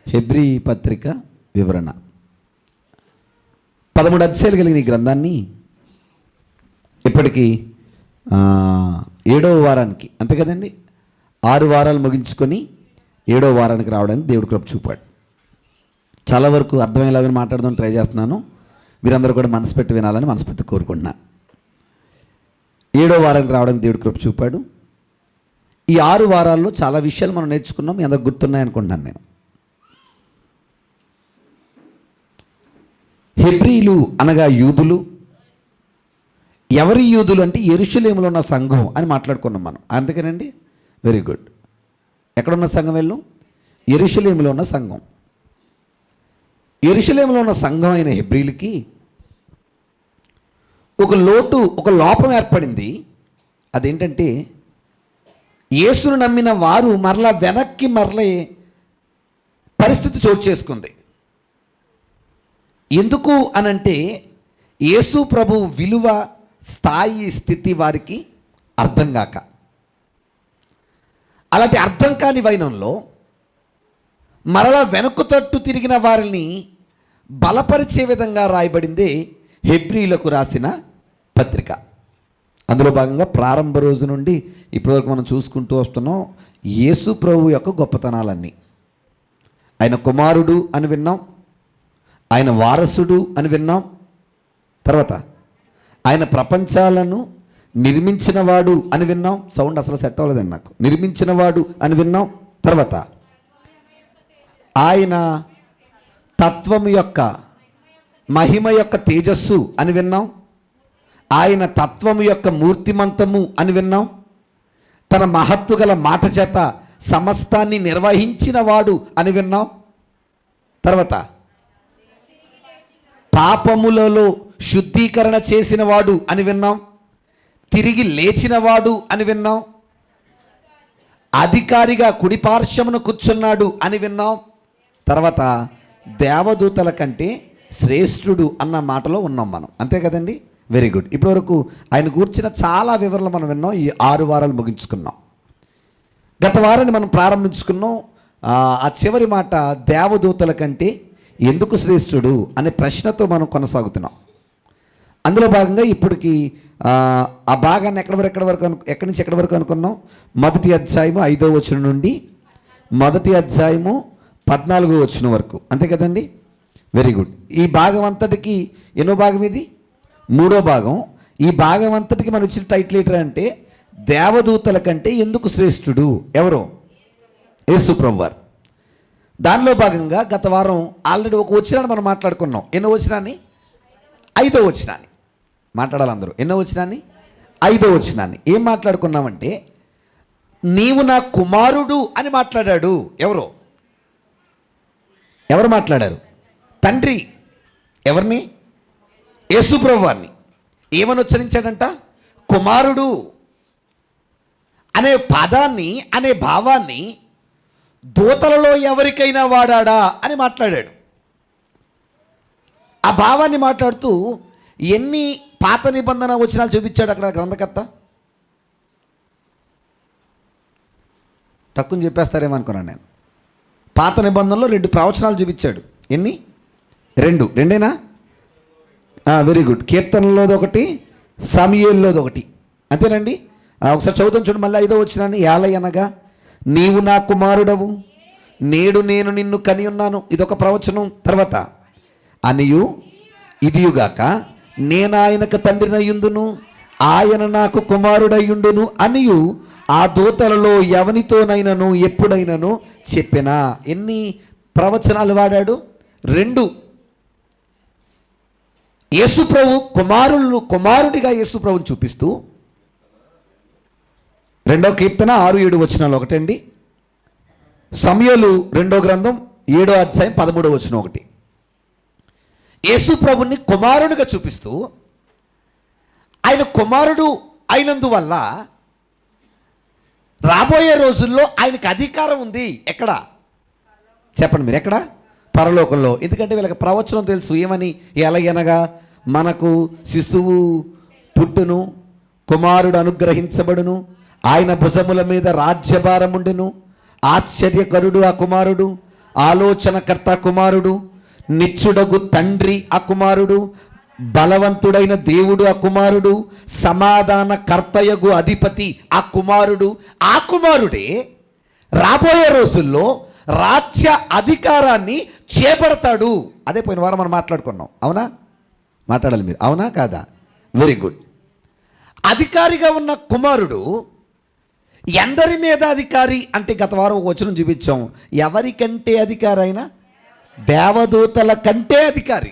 Hebrew పత్రిక వివరణ 13 అధ్యాయాలు కలిగిన ఈ గ్రంథాన్ని ఇప్పటికీ 7వ వారానికి, అంతే కదండి, 6 వారాలు ముగించుకొని 7వ వారానికి రావడానికి దేవుడు కృప చూపాడు. చాలా వరకు అర్థమయ్యేలాగా మాట్లాడదాం ట్రై చేస్తున్నాను. మీరందరూ కూడా మనసు పెట్టి వినాలని మనస్ఫూర్తి కోరుకుంటున్నా. 7వ వారానికి రావడానికి దేవుడు కృప చూపాడు. ఈ 6 వారాల్లో చాలా విషయాలు మనం నేర్చుకున్నాం. మీ అందరికి గుర్తున్నాయి అనుకుంటున్నాను నేను. హెబ్రీలు అనగా యూదులు. ఎవరి యూదులు అంటే యెరూషలేములో ఉన్న సంఘం అని మాట్లాడుకున్నాం మనం, అందుకేనండి. Very good. ఎక్కడున్న సంఘం వెళ్ళు? యెరూషలేములో ఉన్న సంఘం. యెరూషలేములో ఉన్న సంఘం అయిన హెబ్రీలకి ఒక లోపం ఏర్పడింది. అదేంటంటే యేసును నమ్మిన వారు మరలా వెనక్కి మరలే పరిస్థితి చోటు చేసుకుంది. ఎందుకు అనంటే యేసు ప్రభు విలువ, స్థాయి, స్థితి వారికి అర్థం కాక, అలాంటి అర్థం కాని వైనంలో మరలా వెనక్కు తట్టు తిరిగిన వారిని బలపరిచే విధంగా రాయబడిందే హెబ్రీలకు రాసిన పత్రిక. అందులో భాగంగా ప్రారంభ రోజు నుండి ఇప్పటివరకు మనం చూసుకుంటూ వస్తున్నాం యేసు ప్రభు యొక్క గొప్పతనాలన్నీ. ఆయన కుమారుడు అని విన్నాం, ఆయన వారసుడు అని విన్నాం, తర్వాత ఆయన ప్రపంచాలను నిర్మించినవాడు అని విన్నాం. సౌండ్ అసలు సెట్ అవ్వలేదండి నాకు. నిర్మించినవాడు అని విన్నాం. తర్వాత ఆయన తత్వం యొక్క మహిమ యొక్క తేజస్సు అని విన్నాం. ఆయన తత్వము యొక్క మూర్తిమంతము అని విన్నాం. తన మహత్తు గల మాట చేత సమస్తాన్ని నిర్వహించిన వాడు అని విన్నాం. తర్వాత పాపములలో శుద్ధీకరణ చేసిన వాడు అని విన్నాం. తిరిగి లేచినవాడు అని విన్నాం. అధికారిగా కుడిపార్శ్వమున కూర్చున్నాడు అని విన్నాం. తర్వాత దేవదూతల కంటే శ్రేష్ఠుడు అన్న మాటలో ఉన్నాం మనం, అంతే కదండి. Very good. ఇప్పటివరకు ఆయన కూర్చిన చాలా వివరాలు మనం విన్నాం. ఈ 6 వారాలు ముగించుకున్నాం. గత వారాన్ని మనం ప్రారంభించుకున్నాం. ఆ చివరి మాట దేవదూతల కంటే ఎందుకు శ్రేష్ఠుడు అనే ప్రశ్నతో మనం కొనసాగుతున్నాం. అందులో భాగంగా ఇప్పటికి ఆ భాగాన్ని ఎక్కడి నుంచి ఎక్కడి వరకు అనుకున్నాం? 1వ అధ్యాయము 5వ వచనం నుండి 1వ అధ్యాయము 14వ వచనం వరకు, అంతే కదండి. Very good. ఈ భాగం అంతటికి ఎన్నో భాగం ఇది? 3వ భాగం. ఈ భాగం అంతటికి మనం ఇచ్చిన టైటిల్ ఏంటంటే దేవదూతల కంటే ఎందుకు శ్రేష్ఠుడు? ఎవరు? యేసు ప్రభువారు. దానిలో భాగంగా గత వారం ఆల్రెడీ ఒక వచనాన్ని మనం మాట్లాడుకున్నాం. ఎన్నో వచనాన్ని? 5వ వచనాన్ని మాట్లాడాలి అందరూ. ఎన్నో వచనాన్ని? 5వ వచనాన్ని. ఏం మాట్లాడుకున్నామంటే నీవు నా కుమారుడు అని మాట్లాడాడు. ఎవరు మాట్లాడారు? తండ్రి. ఎవరిని? యేసు ప్రభువారిని. ఏమని ఉచ్చరించాడంట? కుమారుడు అనే పదాన్ని, అనే భావాన్ని దూతలలో ఎవరికైనా వాడా అని మాట్లాడాడు. ఆ భావాన్ని మాట్లాడుతూ ఎన్ని పాత నిబంధన వచనాలు చూపించాడు అక్కడ గ్రంథకర్త? తక్కువ చెప్పేస్తారేమో అనుకున్నాను నేను. పాత నిబంధనలో 2 ప్రవచనాలు చూపించాడు. ఎన్ని? 2. రెండేనా? Very good. కీర్తనలోది ఒకటి, సమూయేలులోది ఒకటి, అంతేనండి. ఒకసారి చదువుతాం చూడండి మళ్ళీ 5వ వచనాన్ని. ఏలయనగా నీవు నా కుమారుడవు, నేడు నేను నిన్ను కని ఉన్నాను. ఇదొక ప్రవచనం. తర్వాత అనియు ఇదియుగాక నేను ఆయనకు తండ్రినయ్యుందును, ఆయన నాకు కుమారుడయ్యుండును అనియు ఆ దూతలలో ఎవనితోనైనను ఎప్పుడైనను చెప్పినా. ఎన్ని ప్రవచనాలు వాడాడు? 2. యేసుప్రభు కుమారుడిగా యేసుప్రభుని చూపిస్తూ 2వ కీర్తన 6-7 వచనాలు ఒకటండి. సమూయేలు 2వ గ్రంథం 7వ అధ్యాయం 13వ వచనం ఒకటి. యేసు ప్రభుని కుమారుడిగా చూపిస్తూ ఆయన కుమారుడు అయినందువల్ల రాబోయే రోజుల్లో ఆయనకు అధికారం ఉంది. ఎక్కడ? చెప్పండి మీరు. ఎక్కడ? పరలోకంలో. ఎందుకంటే వీళ్ళకి ప్రవచనం తెలుసు. ఏమని? ఎలాగనగా మనకు శిశువు పుట్టును, కుమారుడు అనుగ్రహించబడును, ఆయన భుజముల మీద రాజ్యభారం ఉండును, ఆశ్చర్యకరుడు ఆ కుమారుడు, ఆలోచనకర్త కుమారుడు, నిత్యుడగు తండ్రి ఆ కుమారుడు, బలవంతుడైన దేవుడు ఆ కుమారుడు, సమాధాన కర్తయగు అధిపతి ఆ కుమారుడు. ఆ కుమారుడే రాబోయే రోజుల్లో రాజ్య అధికారాన్ని చేపడతాడు. అదే పోయిన వారం మనం మాట్లాడుకున్నాం. అవునా? మాట్లాడాలి మీరు. అవునా కాదా? Very good. అధికారిగా ఉన్న కుమారుడు ఎందరి మీద అధికారి అంటే గత వారం ఒక వచనం చూపించాం. ఎవరికంటే అధికారి అయినా దేవదూతల కంటే అధికారి.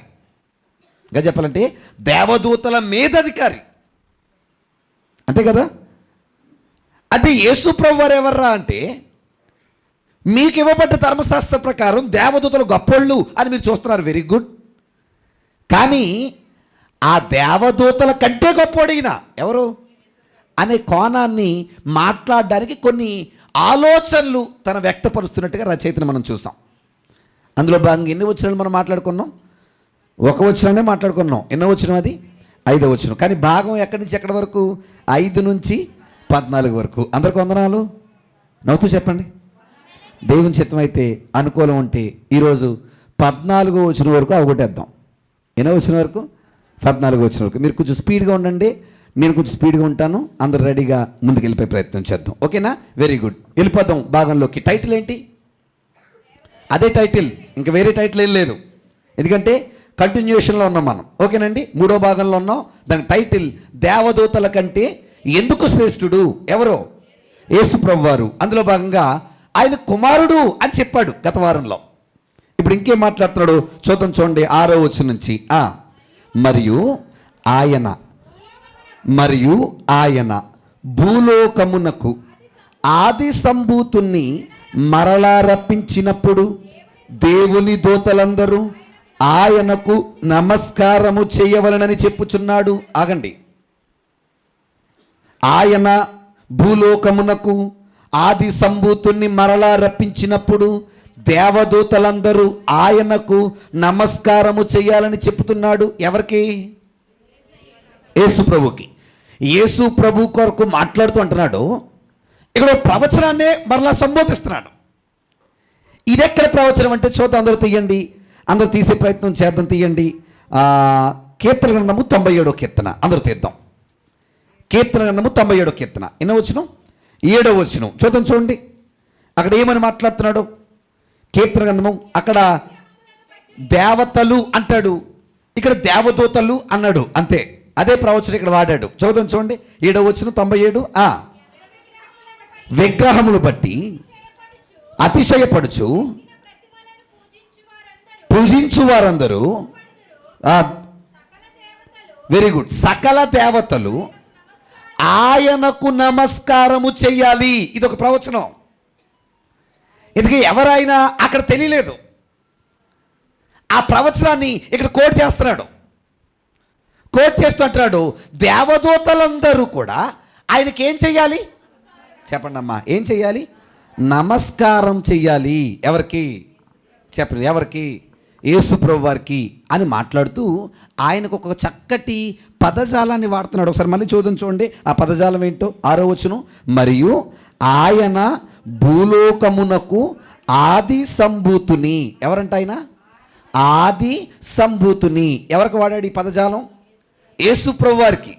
ఇంకా చెప్పాలంటే దేవదూతల మీద అధికారి. అంతే కదా? అంటే యేసు ప్రభువు వారు ఎవర్రా అంటే మీకు ఇవ్వబడ్డ ధర్మశాస్త్ర ప్రకారం దేవదూతలు గొప్పోళ్ళు అని మీరు చూస్తున్నారు. Very good. కానీ ఆ దేవదూతల కంటే గొప్పోడిన ఎవరు అనే కోణాన్ని మాట్లాడడానికి కొన్ని ఆలోచనలు తన వ్యక్తపరుస్తున్నట్టుగా రచయితను మనం చూసాం. అందులో భాగంగా ఎన్ని వచనాలు మనం మాట్లాడుకున్నాం? ఒక వచనాన్ని మాట్లాడుకున్నాం. ఎన్నో వచనం అది? 5వ వచనం. కానీ భాగం ఎక్కడి నుంచి ఎక్కడి వరకు? 5 నుంచి 14 వరకు. అందరికి వందనాలు. నవ్వుతూ చెప్పండి. దేవుని చిత్తం అయితే అనుకూలం ఉంటే ఈరోజు 14వ వచనం వరకు అవగొట్టేద్దాం. ఎన్నో వచనం వరకు? 14వ వచనం వరకు. మీరు కొంచెం స్పీడ్గా ఉండండి, నేను కొంచెం స్పీడ్గా ఉంటాను. అందరూ రెడీగా ముందుకు వెళ్ళిపోయే ప్రయత్నం చేద్దాం. ఓకేనా? Very good. వెళ్ళిపోదాం భాగంలోకి. టైటిల్ ఏంటి? అదే టైటిల్, ఇంకా వేరే టైటిల్ ఏం లేదు. ఎందుకంటే కంటిన్యూషన్లో ఉన్నాం మనం. ఓకేనండి? 3వ భాగంలో ఉన్నాం. దాని టైటిల్ దేవదూతల కంటే ఎందుకు శ్రేష్ఠుడు. ఎవరో? యేసు ప్రభువారు. అందులో భాగంగా ఆయన కుమారుడు అని చెప్పాడు గత వారంలో. ఇప్పుడు ఇంకేం మాట్లాడుతున్నాడు చూద్దాం. చూడండి 6వ వచనం నుంచి. మరియు ఆయన భూలోకమునకు ఆది సంభూతుణ్ణి మరలా రప్పించినప్పుడు దేవుని దూతలందరూ ఆయనకు నమస్కారము చేయవలనని చెప్పుచున్నాడు. ఆగండి. ఆయన భూలోకమునకు ఆది సంభూతుణ్ణి మరలా రప్పించినప్పుడు దేవదూతలందరూ ఆయనకు నమస్కారము చేయాలని చెప్తున్నాడు. ఎవరికి? యేసు ప్రభుకి. యేసు ప్రభు కొరకు మాట్లాడుతూ అంటున్నాడు. ఇక్కడ ప్రవచనాన్నే మరలా సంబోధిస్తున్నాడు. ఇదెక్కడ ప్రవచనం అంటే చూద్దాం. అందరూ తీయండి, అందరూ తీసే ప్రయత్నం చేద్దాం. తీయండి. కీర్తన గ్రంథము 97వ కీర్తన. అందరూ తీద్దాం. కీర్తన గ్రంథము 97వ కీర్తన. ఎన్నో వచనం? 7వ వచనం. చూద్దాం. చూడండి అక్కడ ఏమని మాట్లాడుతున్నాడు. కీర్తన గ్రంథము అక్కడ దేవతలు అంటాడు, ఇక్కడ దేవదూతలు అన్నాడు. అంతే. అదే ప్రవచనం ఇక్కడ వాడాడు. చూద్దాం. చూడండి 7వ వచనం 97. విగ్రహములు బట్టి అతిశయపడుచు పూజించు వారందరూ. Very good. సకల దేవతలు ఆయనకు నమస్కారము చెయ్యాలి. ఇది ఒక ప్రవచనం. ఇది ఎవరైనా అక్కడ తెలియలేదు. ఆ ప్రవచనాన్ని ఇక్కడ కోట్ చేస్తున్నాడు. కోట్ చేస్తూ అంటున్నాడు దేవదూతలందరూ కూడా ఆయనకి ఏం చెయ్యాలి? చెప్పండి అమ్మా. ఏం చెయ్యాలి? నమస్కారం చెయ్యాలి. ఎవరికి? చెప్పండి. ఎవరికి? యేసు ప్రభు వారికి అని మాట్లాడుతూ ఆయనకు ఒక చక్కటి పదజాలాన్ని వాడుతున్నాడు. ఒకసారి మళ్ళీ చూడండి ఆ పదజాలం ఏంటో. 6వ వచనం. మరియు ఆయన భూలోకమునకు ఆది సంభూతుని. ఎవరంట ఆయన? ఆది సంభూతుని. ఎవరికి వాడాడు ఈ పదజాలం? యేసు ప్రభు వారికి.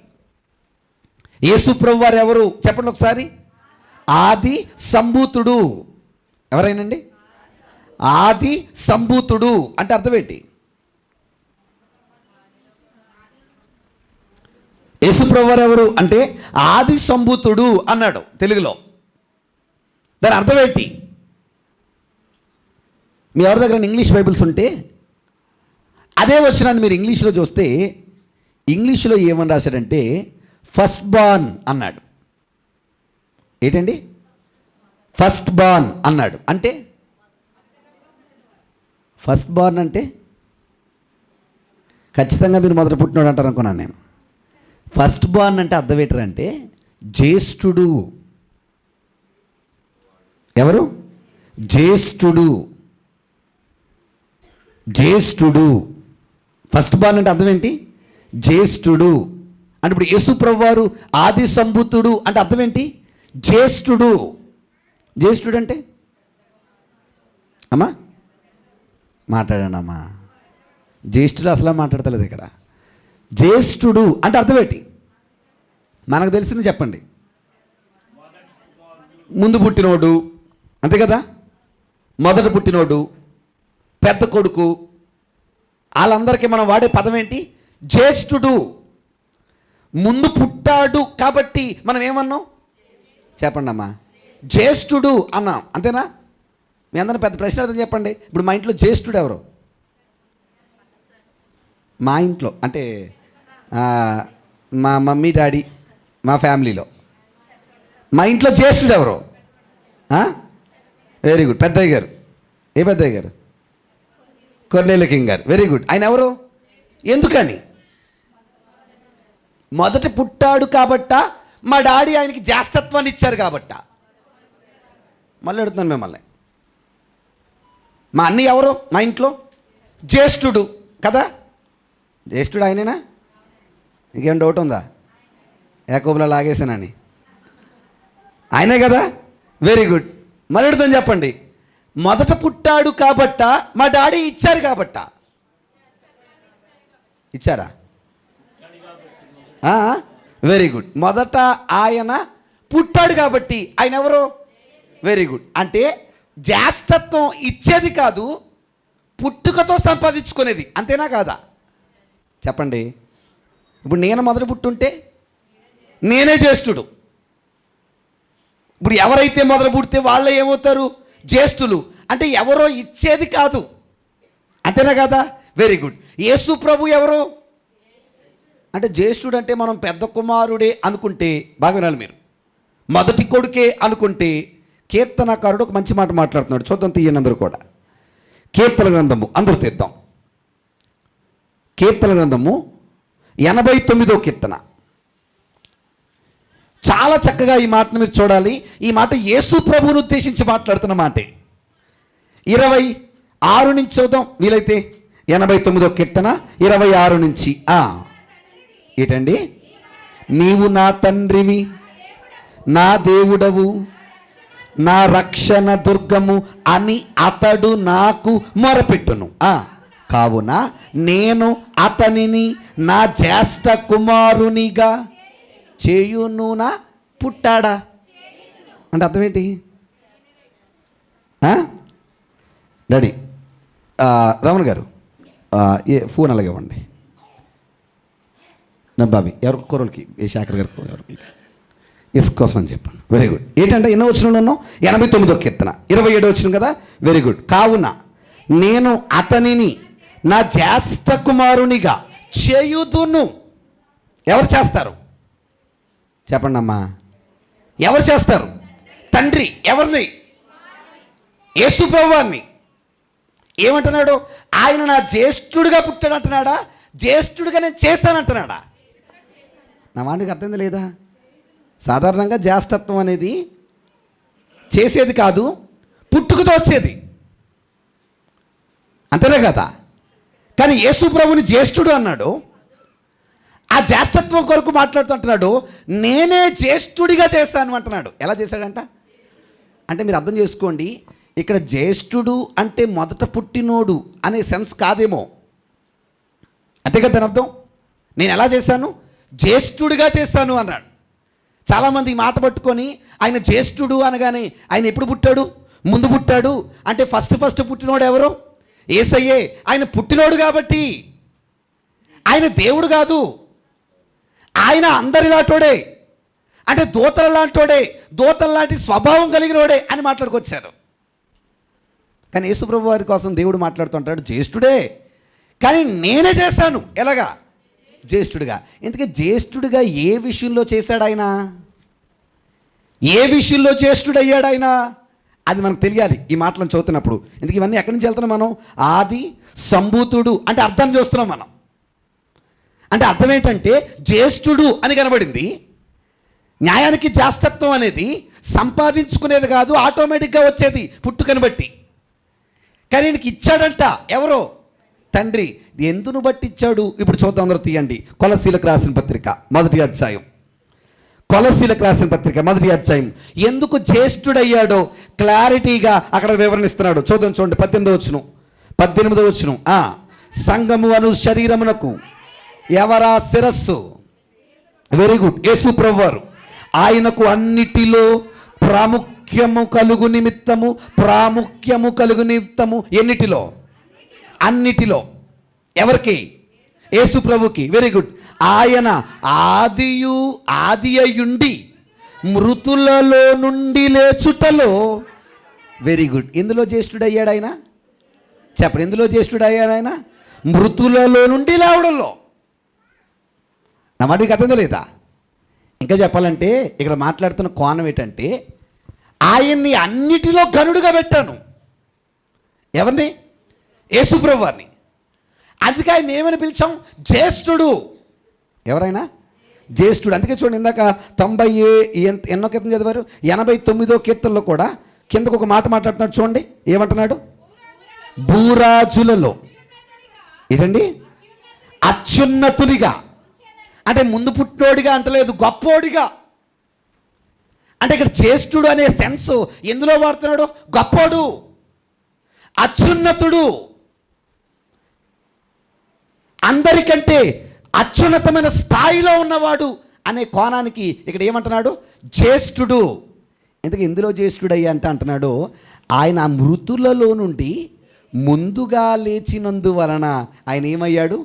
యేసు ప్రభు వారు ఎవరు చెప్పండి ఒకసారి. ఆది సంభూతుడు. ఎవరైనండి? ఆది సంభూతుడు అంటే అర్థం ఏంటి? యేసు ప్రభు వారు ఎవరు అంటే ఆది సంభూతుడు అన్నాడు తెలుగులో. దాని అర్థం ఏంటి? మీ ఎవరి దగ్గర ఇంగ్లీష్ బైబిల్స్ ఉంటే అదే వచనాన్ని మీరు ఇంగ్లీష్లో చూస్తే ఇంగ్లీష్లో ఏమని రాశాడంటే ఫస్ట్ బార్న్ అన్నాడు. ఏంటండి? ఫస్ట్ బార్న్ అన్నాడు. అంటే ఫస్ట్ బార్న్ అంటే ఖచ్చితంగా మీరు మొదట పుట్టినాడు అంటారు అనుకున్నాను నేను. ఫస్ట్ బార్న్ అంటే అర్థం ఏంటంటే జ్యేష్ఠుడు. ఎవరు? జ్యేష్ఠుడు. జ్యేష్ఠుడు. ఫస్ట్ బార్న్ అంటే అర్థం ఏంటి? జ్యేష్ఠుడు. అంటే ఇప్పుడు యేసు ప్రభు వారు ఆది సంభూతుడు అంటే అర్థం ఏంటి? జ్యేష్ఠుడు. జ్యేష్ఠుడు అంటే అమ్మా మాట్లాడానమ్మా. జ్యేష్ఠుడు అసలు మాట్లాడతలేదు ఇక్కడ. జ్యేష్ఠుడు అంటే అర్థం ఏంటి? మనకు తెలిసింది చెప్పండి. ముందు పుట్టినోడు, అంతే కదా? మొదట పుట్టినోడు, పెద్ద కొడుకు, వాళ్ళందరికీ మనం వాడే పదం ఏంటి? జ్యేష్ఠుడు. ముందు పుట్టాడు కాబట్టి మనం ఏమన్నాం చెప్పండి అమ్మా? జ్యేష్ఠుడు అన్నాం, అంతేనా? మీ అందరిని పెద్ద ప్రశ్న అర్థం చెప్పండి. ఇప్పుడు మా ఇంట్లో జ్యేష్ఠుడు ఎవరు? మా ఇంట్లో అంటే మా మమ్మీ డాడీ, మా ఫ్యామిలీలో మా ఇంట్లో జ్యేష్ఠుడు ఎవరు? వెరీ గుడ్, పెద్దయ్య గారు. ఏ పెద్దయ్య గారు? కొర్నేల కింగ్ గారు. Very good. ఆయన ఎవరు? ఎందుకని? మొదట పుట్టాడు కాబట్ట, మా డాడీ ఆయనకి జ్యేష్ఠత్వాన్ని ఇచ్చారు కాబట్ట. మళ్ళీ అడుగుతున్నాను మిమ్మల్ని, మా అన్నయ్య ఎవరు మా ఇంట్లో? జ్యేష్ఠుడు కదా? జ్యేష్ఠుడు ఆయనేనా? ఇంకేం డౌట్ ఉందా? యాకోబులో లాగేసానని ఆయనే కదా? Very good. మళ్ళీ అడుగుతాను చెప్పండి, మొదట పుట్టాడు కాబట్ట, మా డాడీ ఇచ్చారు కాబట్ట. ఇచ్చారా? Very good. మొదట ఆయన పుట్టాడు కాబట్టి ఆయన ఎవరు? Very good. అంటే జ్యేష్ఠత్వం ఇచ్చేది కాదు, పుట్టుకతో సంపాదించుకునేది, అంతేనా కాదా? చెప్పండి. ఇప్పుడు నేను మొదట పుట్టుంటే నేనే జ్యేష్ఠుడు. ఇప్పుడు ఎవరైతే మొదలు పుడితే వాళ్ళే ఏమవుతారు? జ్యేష్ఠులు. అంటే ఎవరో ఇచ్చేది కాదు, అంతేనా కదా? Very good. యేసు ప్రభు ఎవరు? అంటే జ్యేష్ఠుడు అంటే మనం పెద్ద కుమారుడే అనుకుంటే, బాగా వినాలి మీరు, మొదటి కొడుకే అనుకుంటే, కీర్తనకారుడు ఒక మంచి మాట మాట్లాడుతున్నాడు. చూద్దాం, తీయండి అందరూ కూడా. కీర్తన గ్రంథము అందరూ తీద్దాం. కీర్తన గ్రంథము 89వ కీర్తన. చాలా చక్కగా ఈ మాటను మీరు చూడాలి. ఈ మాట యేసు ప్రభువును ఉద్దేశించి మాట్లాడుతున్న మాటే. 26 నుంచి చూద్దాం వీలైతే. 89వ కీర్తన 26 నుంచి. ఏంటండి? నీవు నా తండ్రివి, నా దేవుడవు, నా రక్షణ దుర్గము అని అతడు నాకు మొరపెట్టును. కావున నేను అతనిని నా జ్యేష్ఠ కుమారునిగా చేయునునా? పుట్టాడా అంటే అర్థం ఏంటి? డాడీ, రమణ గారు ఫోన్ అలాగే ఇవ్వండి. నా బాబీ ఎవరికి కూరలకి, ఏ శాఖర్ గారు ఎవరికి ఇసుక కోసం అని చెప్పండి. Very good. ఏంటంటే ఎన్నో వచనంలో ఉన్నాం? 89వ కీర్తన 27 వచనం కదా? Very good. కావున నేను అతనిని నా జ్యేష్ఠ కుమారునిగా చేయుదును. ఎవరు చేస్తారు చెప్పండి అమ్మా? ఎవరు చేస్తారు? తండ్రి. ఎవరిని? యేసు ప్రభువాన్ని. ఏమంటున్నాడు? ఆయన నా జ్యేష్ఠుడిగా పుట్టాడు అంటున్నాడా? జ్యేష్ఠుడిగా నేను చేస్తానంటున్నాడా? నా వాడికి అర్థం లేదా? సాధారణంగా జ్యేష్ఠత్వం అనేది చేసేది కాదు, పుట్టుకతో వచ్చేది, అంతేనే కదా? కానీ యేసు ప్రభుని జ్యేష్ఠుడు అన్నాడు. ఆ జ్యేష్ఠత్వం కొరకు మాట్లాడుతుంటున్నాడు. నేనే జ్యేష్ఠుడిగా చేస్తాను అంటున్నాడు. ఎలా చేశాడంట అంటే మీరు అర్థం చేసుకోండి, ఇక్కడ జ్యేష్ఠుడు అంటే మొదట పుట్టినోడు అనే సెన్స్ కాదేమో, అంతే కదా దాని అర్థం? నేను ఎలా చేశాను? జ్యేష్ఠుడిగా చేస్తాను అన్నాడు. చాలామంది ఈ మాట పట్టుకొని ఆయన జ్యేష్ఠుడు అనగానే ఆయన ఎప్పుడు పుట్టాడు? ముందు పుట్టాడు అంటే ఫస్ట్ పుట్టినోడు ఎవరు? యేసయ్యే. ఆయన పుట్టినోడు కాబట్టి ఆయన దేవుడు కాదు, ఆయన అందరిలాంటోడే, అంటే దూతల లాంటోడే, దూతల లాంటి స్వభావం కలిగినోడే అని మాట్లాడుకొచ్చారు. కానీ యేసుప్రభు వారి కోసం దేవుడు మాట్లాడుతుంటాడు జ్యేష్ఠుడే, కానీ నేనే చేశాను. ఎలాగా? జ్యేష్ఠుడిగా. ఇంతకీ జ్యేష్ఠుడిగా ఏ విషయంలో చేశాడు ఆయన? ఏ విషయంలో జ్యేష్ఠుడయ్యాడు ఆయన? అది మనకు తెలియాలి ఈ మాటలను చదువుతున్నప్పుడు. ఇందుకు ఇవన్నీ ఎక్కడి నుంచి వెళ్తున్నాం మనం? ఆది సంభూతుడు అంటే అర్థం చూస్తున్నాం మనం. అంటే అర్థం ఏంటంటే జ్యేష్ఠుడు అని కనబడింది. న్యాయానికి జ్యేష్ఠత్వం అనేది సంపాదించుకునేది కాదు, ఆటోమేటిక్గా వచ్చేది పుట్టుకని బట్టి. కానీ ఈయనకి ఇచ్చాడంట ఎవరో? తండ్రి. ఎందును బట్టి ఇచ్చాడు? ఇప్పుడు చూద్దాం, అందరూ తీయండి. కొలసీలకు రాసిన పత్రిక 1వ అధ్యాయం. కొలసీలకు రాసిన పత్రిక 1వ అధ్యాయం. ఎందుకు జ్యేష్ఠుడయ్యాడో క్లారిటీగా అక్కడ వివరణిస్తున్నాడు. చూద్దాం, చూడండి 18వ వచనం. 18వ వచనం, సంఘము అను శరీరమునకు ఎవరా శిరస్సు? వెరీ గుడ్, యేసు ప్రభువారు. ఆయనకు అన్నిటిలో ప్రాముఖ్యము కలుగు నిమిత్తము ఎన్నిటిలో? అన్నిటిలో. ఎవరికి? యేసు ప్రభుకి. Very good. ఆయన ఆది అయ్యుండి మృతులలో నుండి లేచుటలో, వెరీ గుడ్, ఎందులో జ్యేష్ఠుడయ్యాడు ఆయన? చెప్పండి, ఎందులో జ్యేష్ఠుడయ్యాడు ఆయన? మృతులలో నుండి లేవడంలో. నా మాటకి అర్థం లేదా? ఇంకా చెప్పాలంటే ఇక్కడ మాట్లాడుతున్న కోణం ఏంటంటే, ఆయన్ని అన్నిటిలో ఘనుడుగా పెట్టాను. ఎవరిని? యేసు ప్రభువారిని. అందుకే ఆయన ఏమని పిలిచాం? జ్యేష్ఠుడు. ఎవరైనా జ్యేష్ఠుడు. అందుకే చూడండి, ఇందాక 90 కీర్తన చదివారు, 89వ కీర్తనలో కూడా కిందకు ఒక మాట మాట్లాడుతున్నాడు. చూడండి ఏమంటున్నాడు? భూరాజులలో ఏంటండి? అత్యున్నతుడిగా. అంటే ముందు పుట్టినోడిగా అంటలేదు, గొప్పోడిగా. అంటే ఇక్కడ జ్యేష్ఠుడు అనే సెన్స్ ఎందులో వాడుతున్నాడు? గొప్పోడు, అత్యున్నతుడు, అందరికంటే అత్యున్నతమైన స్థాయిలో ఉన్నవాడు అనే కోణానికి ఇక్కడ ఏమంటున్నాడు? జ్యేష్ఠుడు. ఎందుకు ఎందులో జ్యేష్ఠుడయ్యా అంటే అంటున్నాడు, ఆయన మృతులలో నుండి ముందుగా లేచినందువలన ఆయన ఏమయ్యాడు?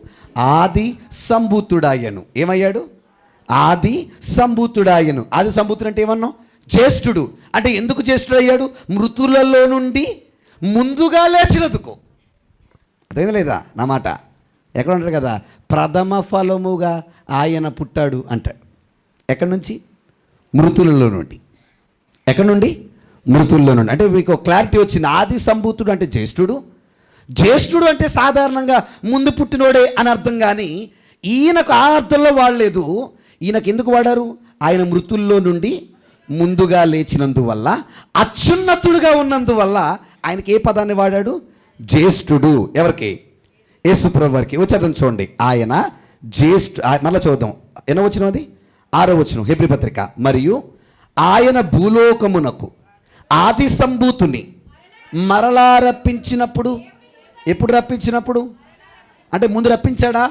ఆది సంభూతుడాయను. ఏమయ్యాడు? ఆది సంభూతుడాయను. ఆది సంభూతుడు అంటే ఏమన్నాం? జ్యేష్ఠుడు. అంటే ఎందుకు జ్యేష్ఠుడు అయ్యాడు? మృతులలో నుండి ముందుగా లేచినందుకు. అదేం లేదా నా మాట? ఎక్కడ ఉంటాడు కదా, ప్రథమ ఫలముగా ఆయన పుట్టాడు అంటాడు. ఎక్కడి నుంచి? మృతులలో నుండి. ఎక్కడి నుండి? మృతుల్లో నుండి. అంటే మీకు క్లారిటీ వచ్చింది. ఆది సంభూతుడు అంటే జ్యేష్ఠుడు అంటే సాధారణంగా ముందు పుట్టినోడే అని అర్థం. కానీ ఈయనకు ఆ అర్థంలో వాడలేదు. ఈయనకు ఎందుకు వాడారు? ఆయన మృతుల్లో నుండి ముందుగా లేచినందువల్ల, అత్యున్నతుడుగా ఉన్నందువల్ల ఆయనకి ఏ పదాన్ని వాడాడు? జ్యేష్ఠుడు. ఎవరికి? యేసు ప్రభు వారికి. వచ్చేద్దాం చూడండి, ఆయన మళ్ళీ చూద్దాం. ఎన్నో వచనం అది? 6వ వచనం, హెబ్రీ పత్రిక. మరియు ఆయన భూలోకమునకు ఆది సంభూతుని మరలా రప్పించినప్పుడు. ఎప్పుడు రప్పించినప్పుడు? అంటే ముందు రప్పించాడా?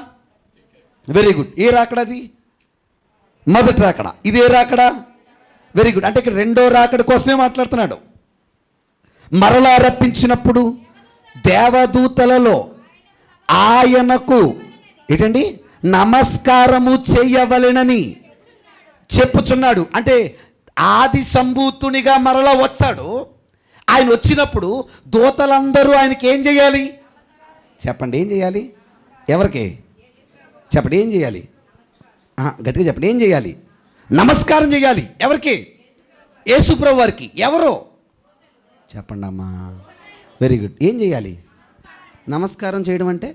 Very good. ఏ రాకడది? మొదటి రాకడ. ఇదే రాకడ. Very good. అంటే ఇక్కడ రెండో రాకడ కోసమే మాట్లాడుతున్నాడు. మరలా రప్పించినప్పుడు దేవదూతలలో ఆయనకు ఏంటండి? నమస్కారము చెయ్యవలెనని చెప్పుచున్నాడు. అంటే ఆది సంభూతునిగా మరలా వస్తాడు. ఆయన వచ్చినప్పుడు దూతలందరూ ఆయనకి ఏం చేయాలి? చెప్పండి, ఏం చేయాలి? ఎవరికి? చెప్పండి, ఏం చేయాలి? గట్టిగా చెప్పండి, ఏం చేయాలి? నమస్కారం చేయాలి. ఎవరికి? యేసు ప్రభు వారికి. ఎవరు? చెప్పండి అమ్మా. Very good. ఏం చేయాలి? నమస్కారం చేయడం అంటే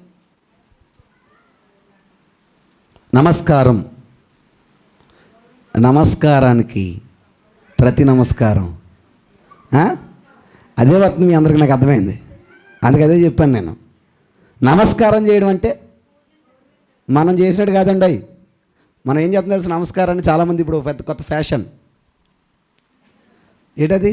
నమస్కారానికి ప్రతి నమస్కారం అదే వస్తుంది. మీ అందరికీ నాకు అర్థమైంది. అందుకే అదే చెప్పాను నేను. నమస్కారం చేయడం అంటే మనం చేసినట్టు కాదండి. మనం ఏం చేస్తాం తెలుసు? నమస్కారాన్ని చాలామంది ఇప్పుడు పెద్ద కొత్త ఫ్యాషన్. ఏంటది?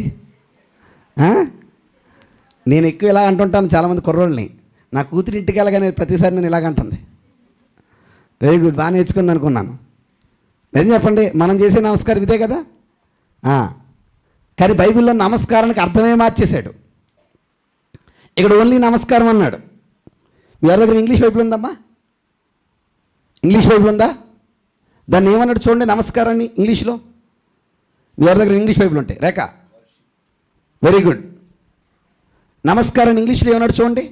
నేను ఎక్కువ ఇలా అంటుంటాను చాలామంది కుర్రోళ్ళని. నా కూతురి ఇంటికి వెళ్ళగానే ప్రతిసారి నేను ఇలాగంటుంది. వెరీ గుడ్, బాగా నేర్చుకుంది అనుకున్నాను. నిజం చెప్పండి, మనం చేసే నమస్కారం ఇదే కదా. కానీ బైబిల్లో నమస్కారానికి అర్థమే మార్చేశాడు. ఇక్కడ ఓన్లీ నమస్కారం అన్నాడు. మీ ఎవరి దగ్గర ఇంగ్లీష్ బైబిల్ ఉందమ్మా? ఇంగ్లీష్ బైబిల్ ఉందా? దాన్ని ఏమన్నాడు చూడండి నమస్కారాన్ని ఇంగ్లీష్లో. మీ ఎవరి దగ్గర ఇంగ్లీష్ బైబిల్ ఉంటాయి? రేఖ, వెరీ గుడ్. నమస్కారాన్ని ఇంగ్లీష్లో ఏమన్నాడు చూడండి.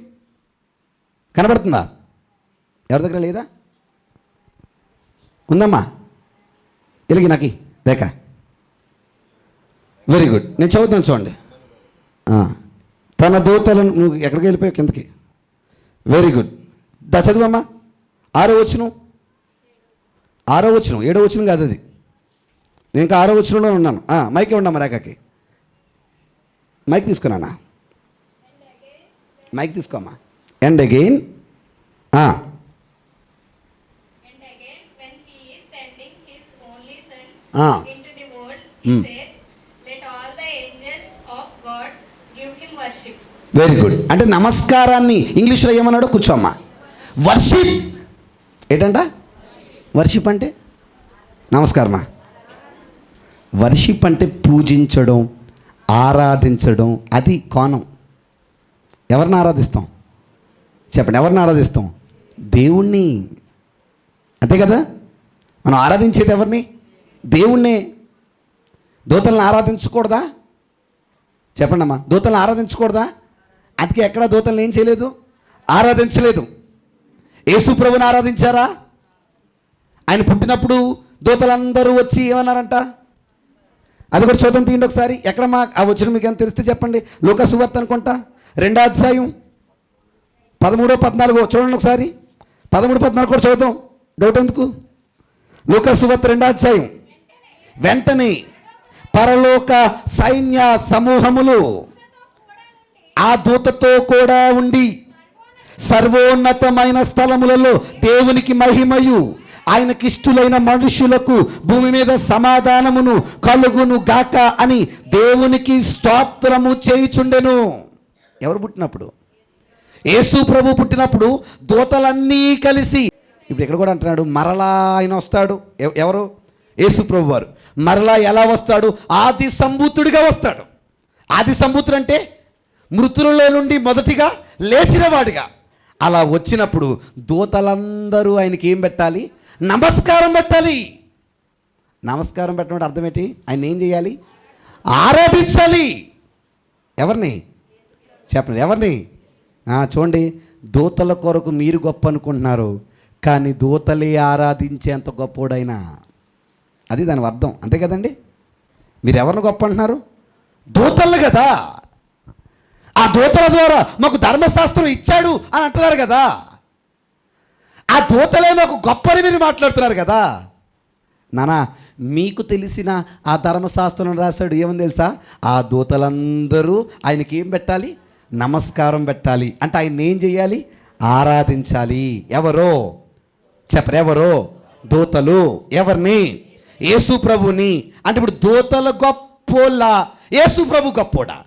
కనబడుతుందా? ఎవరి దగ్గర లేదా? ఉందమ్మా? ఎలిగి నాకి రేఖ. Very good. నేను చదువుతాను చూడండి. తన దూతలను, నువ్వు ఎక్కడికి వెళ్ళిపోయావు? కిందకి. Very good. చదువమ్మా. 6వ వచనం, 7వ వచనం కాదు అది. నేను ఇంకా 6వ వచనంలో ఉన్నాను. మైక్ ఉండమ్మా రేఖకి. మైక్ తీసుకున్నానా? మైక్ తీసుకోమ్మా. And again into the world, he says, let all the angels of God give him worship. Very good. అంటే నమస్కారాన్ని ఇంగ్లీష్లో ఏమన్నాడు? కూర్చోమ్మా. వర్షిప్ ఏంటంట? వర్షిప్ అంటే నమస్కారమా? వర్షిప్ అంటే పూజించడం, ఆరాధించడం. అది కోణం. ఎవరిని ఆరాధిస్తాం? చెప్పండి, ఎవరిని ఆరాధిస్తాం? దేవుణ్ణి. అంతే కదా? మనం ఆరాధించేది ఎవరిని? దేవుణ్ణే. దూతలను ఆరాధించకూడదా? చెప్పండి అమ్మా, దూతలను ఆరాధించకూడదా? అందుకే ఎక్కడ దూతలను ఏం చేయలేదు? ఆరాధించలేదు. యేసు ప్రభుని ఆరాధించారా? ఆయన పుట్టినప్పుడు దూతలందరూ వచ్చి ఏమన్నారంట? అది కూడా చూద్దాం, తీయండి ఒకసారి. ఎక్కడ మా ఆ వచ్చిన మీకు ఎంత తెలిస్తే చెప్పండి. లూకా సువార్త అనుకుంటా 2వ అధ్యాయం 13, 14 చూడండి ఒకసారి. 13, 14 కూడా చదువుతాం, డౌట్ ఎందుకు. లూకా సువార్త 2వ అధ్యాయం. వెంటనే పరలోక సైన్య సమూహములు ఆ దూతతో కూడా ఉండి సర్వోన్నతమైన స్థలములలో దేవునికి మహిమయు ఆయనకిష్టులైన మనుష్యులకు భూమి మీద సమాధానమును కలుగును గాక అని దేవునికి స్తోత్రము చేయుచుండెను. ఎవరు పుట్టినప్పుడు? యేసు ప్రభు పుట్టినప్పుడు దూతలన్నీ కలిసి. ఇప్పుడు ఇక్కడ కూడా అంటున్నాడు మరలా ఆయన వస్తాడు. ఎవరు? యేసు ప్రభు వారు. మరలా ఎలా వస్తాడు? ఆది సంభూతుడిగా వస్తాడు. ఆది సంభూతుడు అంటే మృతులలో నుండి మొదటిగా లేచినవాడిగా. అలా వచ్చినప్పుడు దూతలందరూ ఆయనకి ఏం పెట్టాలి? నమస్కారం పెట్టాలి. నమస్కారం పెట్టడం అర్థం ఏంటి? ఆయన ఏం చేయాలి? ఆరాధించాలి. ఎవరిని? చెప్పండి, ఎవరిని? చూడండి, దూతల కొరకు మీరు గొప్ప అనుకుంటున్నారు, కానీ దూతలే ఆరాధించేంత గొప్పోడైనా. అది దాని అర్థం, అంతే కదండి? మీరు ఎవరిని గొప్ప అంటున్నారు? దూతలు కదా. ఆ దూతల ద్వారా మాకు ధర్మశాస్త్రం ఇచ్చాడు అని అంటున్నారు కదా. ఆ దూతలే మాకు గొప్పని మీరు మాట్లాడుతున్నారు కదా. నానా, మీకు తెలిసిన ఆ ధర్మశాస్త్రం రాశాడు ఏమని తెలుసా? ఆ దూతలందరూ ఆయనకి ఏం పెట్టాలి? నమస్కారం పెట్టాలి. అంటే ఆయన ఏం చేయాలి? ఆరాధించాలి. ఎవరో చెప్పరు? ఎవరో? దూతలు. ఎవరిని? యేసు ప్రభుని. అంటే ఇప్పుడు దూతలు గొప్పోళ్ళా, యేసు ప్రభు గొప్పోడా?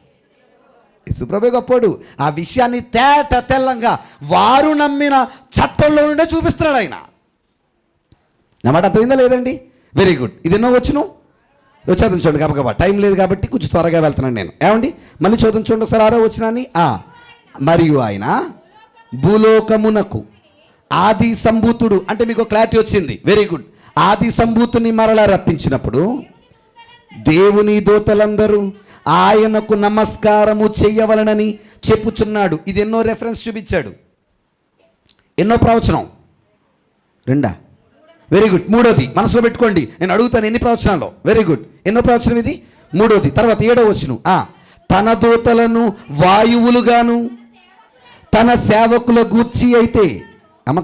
యేసు ప్రభు గొప్పోడు. ఆ విషయాన్ని తేట తెల్లంగా వారు నమ్మిన చట్టంలో నుండే చూపిస్తున్నాడు ఆయన. నా మాట అర్థమైందా లేదండి? Very good. ఇది ఎన్నో వచ్చును వచ్చేది చూడండి. గబగబా టైం లేదు కాబట్టి కొంచెం త్వరగా వెళ్తున్నాను నేను. ఏమండి, మళ్ళీ చూద్దాం చూడండి ఒకసారి. 6వ వచనాన్ని. మరియు ఆయన భూలోకమునకు ఆది సంభూతుడు. అంటే మీకు క్లారిటీ వచ్చింది. Very good. ఆది సంభూతుని మరలా రప్పించినప్పుడు దేవుని దూతలందరూ ఆయనకు నమస్కారము చెయ్యవలనని చెప్పుచున్నాడు. ఇది ఎన్నో రెఫరెన్స్ చూపించాడు. ఎన్నో ప్రవచనం? 2. Very good. 3వది మనసులో పెట్టుకోండి. నేను అడుగుతాను ఎన్ని ప్రవచనాలు. Very good. ఎన్నో ప్రవచనం ఇది? 3వది. తర్వాత 7వ వచనం. తన దూతలను వాయువులుగాను తన సేవకుల గూర్చి అయితే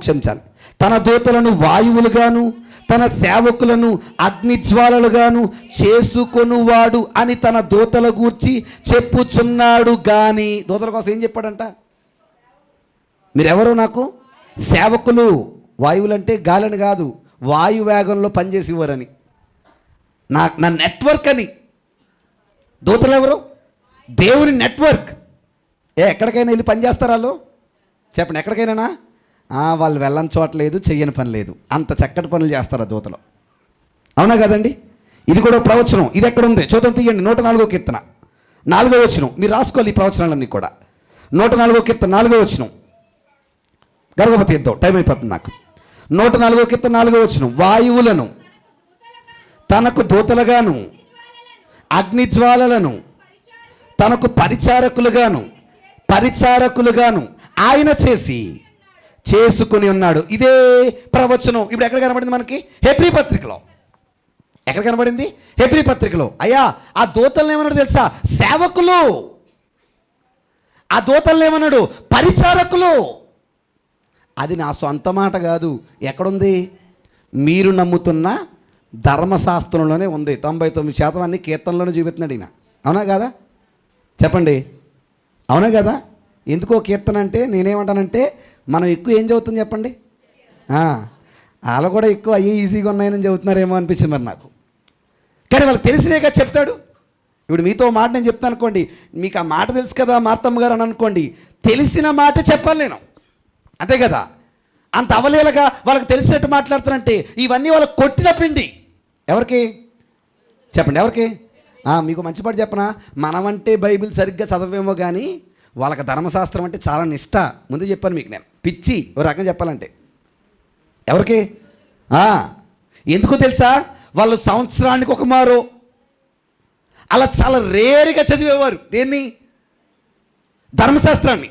క్షమించాలి. తన దూతలను వాయువులుగాను తన సేవకులను అగ్నిజ్వాలలుగాను చేసుకొనువాడు అని తన దూతల గూర్చి చెప్పుచున్నాడు. కానీ దూతల కోసం ఏం చెప్పాడంట? మీరెవరో నాకు సేవకులు. వాయువులంటే గాలని కాదు, వాయువేగంలో పనిచేసేవారని. నా నెట్వర్క్ అని. దూతలు ఎవరు? దేవుని నెట్వర్క్. ఎక్కడికైనా వెళ్ళి పని చేస్తారు వాళ్ళు? చెప్పండి, ఎక్కడికైనా వాళ్ళు వెళ్ళని చోట్లేదు, చెయ్యని పని లేదు. అంత చక్కటి పనులు చేస్తారు ఆ దూతలు. అవునా కదండి? ఇది కూడా ప్రవచనం. ఇది ఎక్కడ ఉంది చూద్దాం, తీయండి. 104వ కీర్తన 4వ వచనం. మీరు రాసుకోవాలి ఈ ప్రవచనాలన్నీ కూడా. 104వ కీర్తన 4వ వచనం. గర్భవతి ఇద్దాం, టైం అయిపోతుంది నాకు. 104వ కీర్తన 4వ వచనం. వాయువులను తనకు దూతలుగాను అగ్నిజ్వాలలను తనకు పరిచారకులుగాను ఆయన చేసుకుని ఉన్నాడు. ఇదే ప్రవచనం ఇప్పుడు ఎక్కడ కనబడింది మనకి? హెబ్రీ పత్రికలో. ఎక్కడ కనబడింది? హెబ్రీ పత్రికలో. అయ్యా, ఆ దూతలను ఏమన్నాడు తెలుసా? సేవకులు. ఆ దూతలను ఏమన్నాడు? పరిచారకులు. అది నా సొంత మాట కాదు. ఎక్కడుంది? మీరు నమ్ముతున్న ధర్మశాస్త్రంలోనే ఉంది. 99% అన్ని కీర్తనలోనే చూపిస్తున్నాడు ఈయన. అవునా కదా? చెప్పండి, అవునా కదా? ఎందుకో కీర్తన అంటే నేనేమంటానంటే, మనం ఎక్కువ ఏం చదువుతుంది చెప్పండి. వాళ్ళు కూడా ఎక్కువ అయ్యే ఈజీగా ఉన్నాయని చదువుతున్నారేమో అనిపించింది మరి నాకు. కానీ వాళ్ళకి తెలిసినే కదా చెప్తాడు. ఇప్పుడు మీతో మాట నేను చెప్తాను అనుకోండి, మీకు ఆ మాట తెలుసు కదా మార్తమ్మ గారు అని అనుకోండి, తెలిసిన మాట చెప్పాలి నేను, అంతే కదా. అంత అవలేలగా వాళ్ళకి తెలిసినట్టు మాట్లాడుతారంటే ఇవన్నీ వాళ్ళకి కొట్టిన పిండి. ఎవరికి చెప్పండి, ఎవరికి? మీకు మంచి పాట చెప్పనా, మనమంటే బైబిల్ సరిగ్గా చదవేమో కానీ వాళ్ళకి ధర్మశాస్త్రం అంటే చాలా నిష్ట. ముందు చెప్పాను మీకు నేను, పిచ్చి ఓ రకంగా చెప్పాలంటే. ఎవరికి? ఎందుకో తెలుసా, వాళ్ళు సంవత్సరానికి ఒక మారో అలా చాలా రేరుగా చదివేవారు. దేన్ని? ధర్మశాస్త్రాన్ని.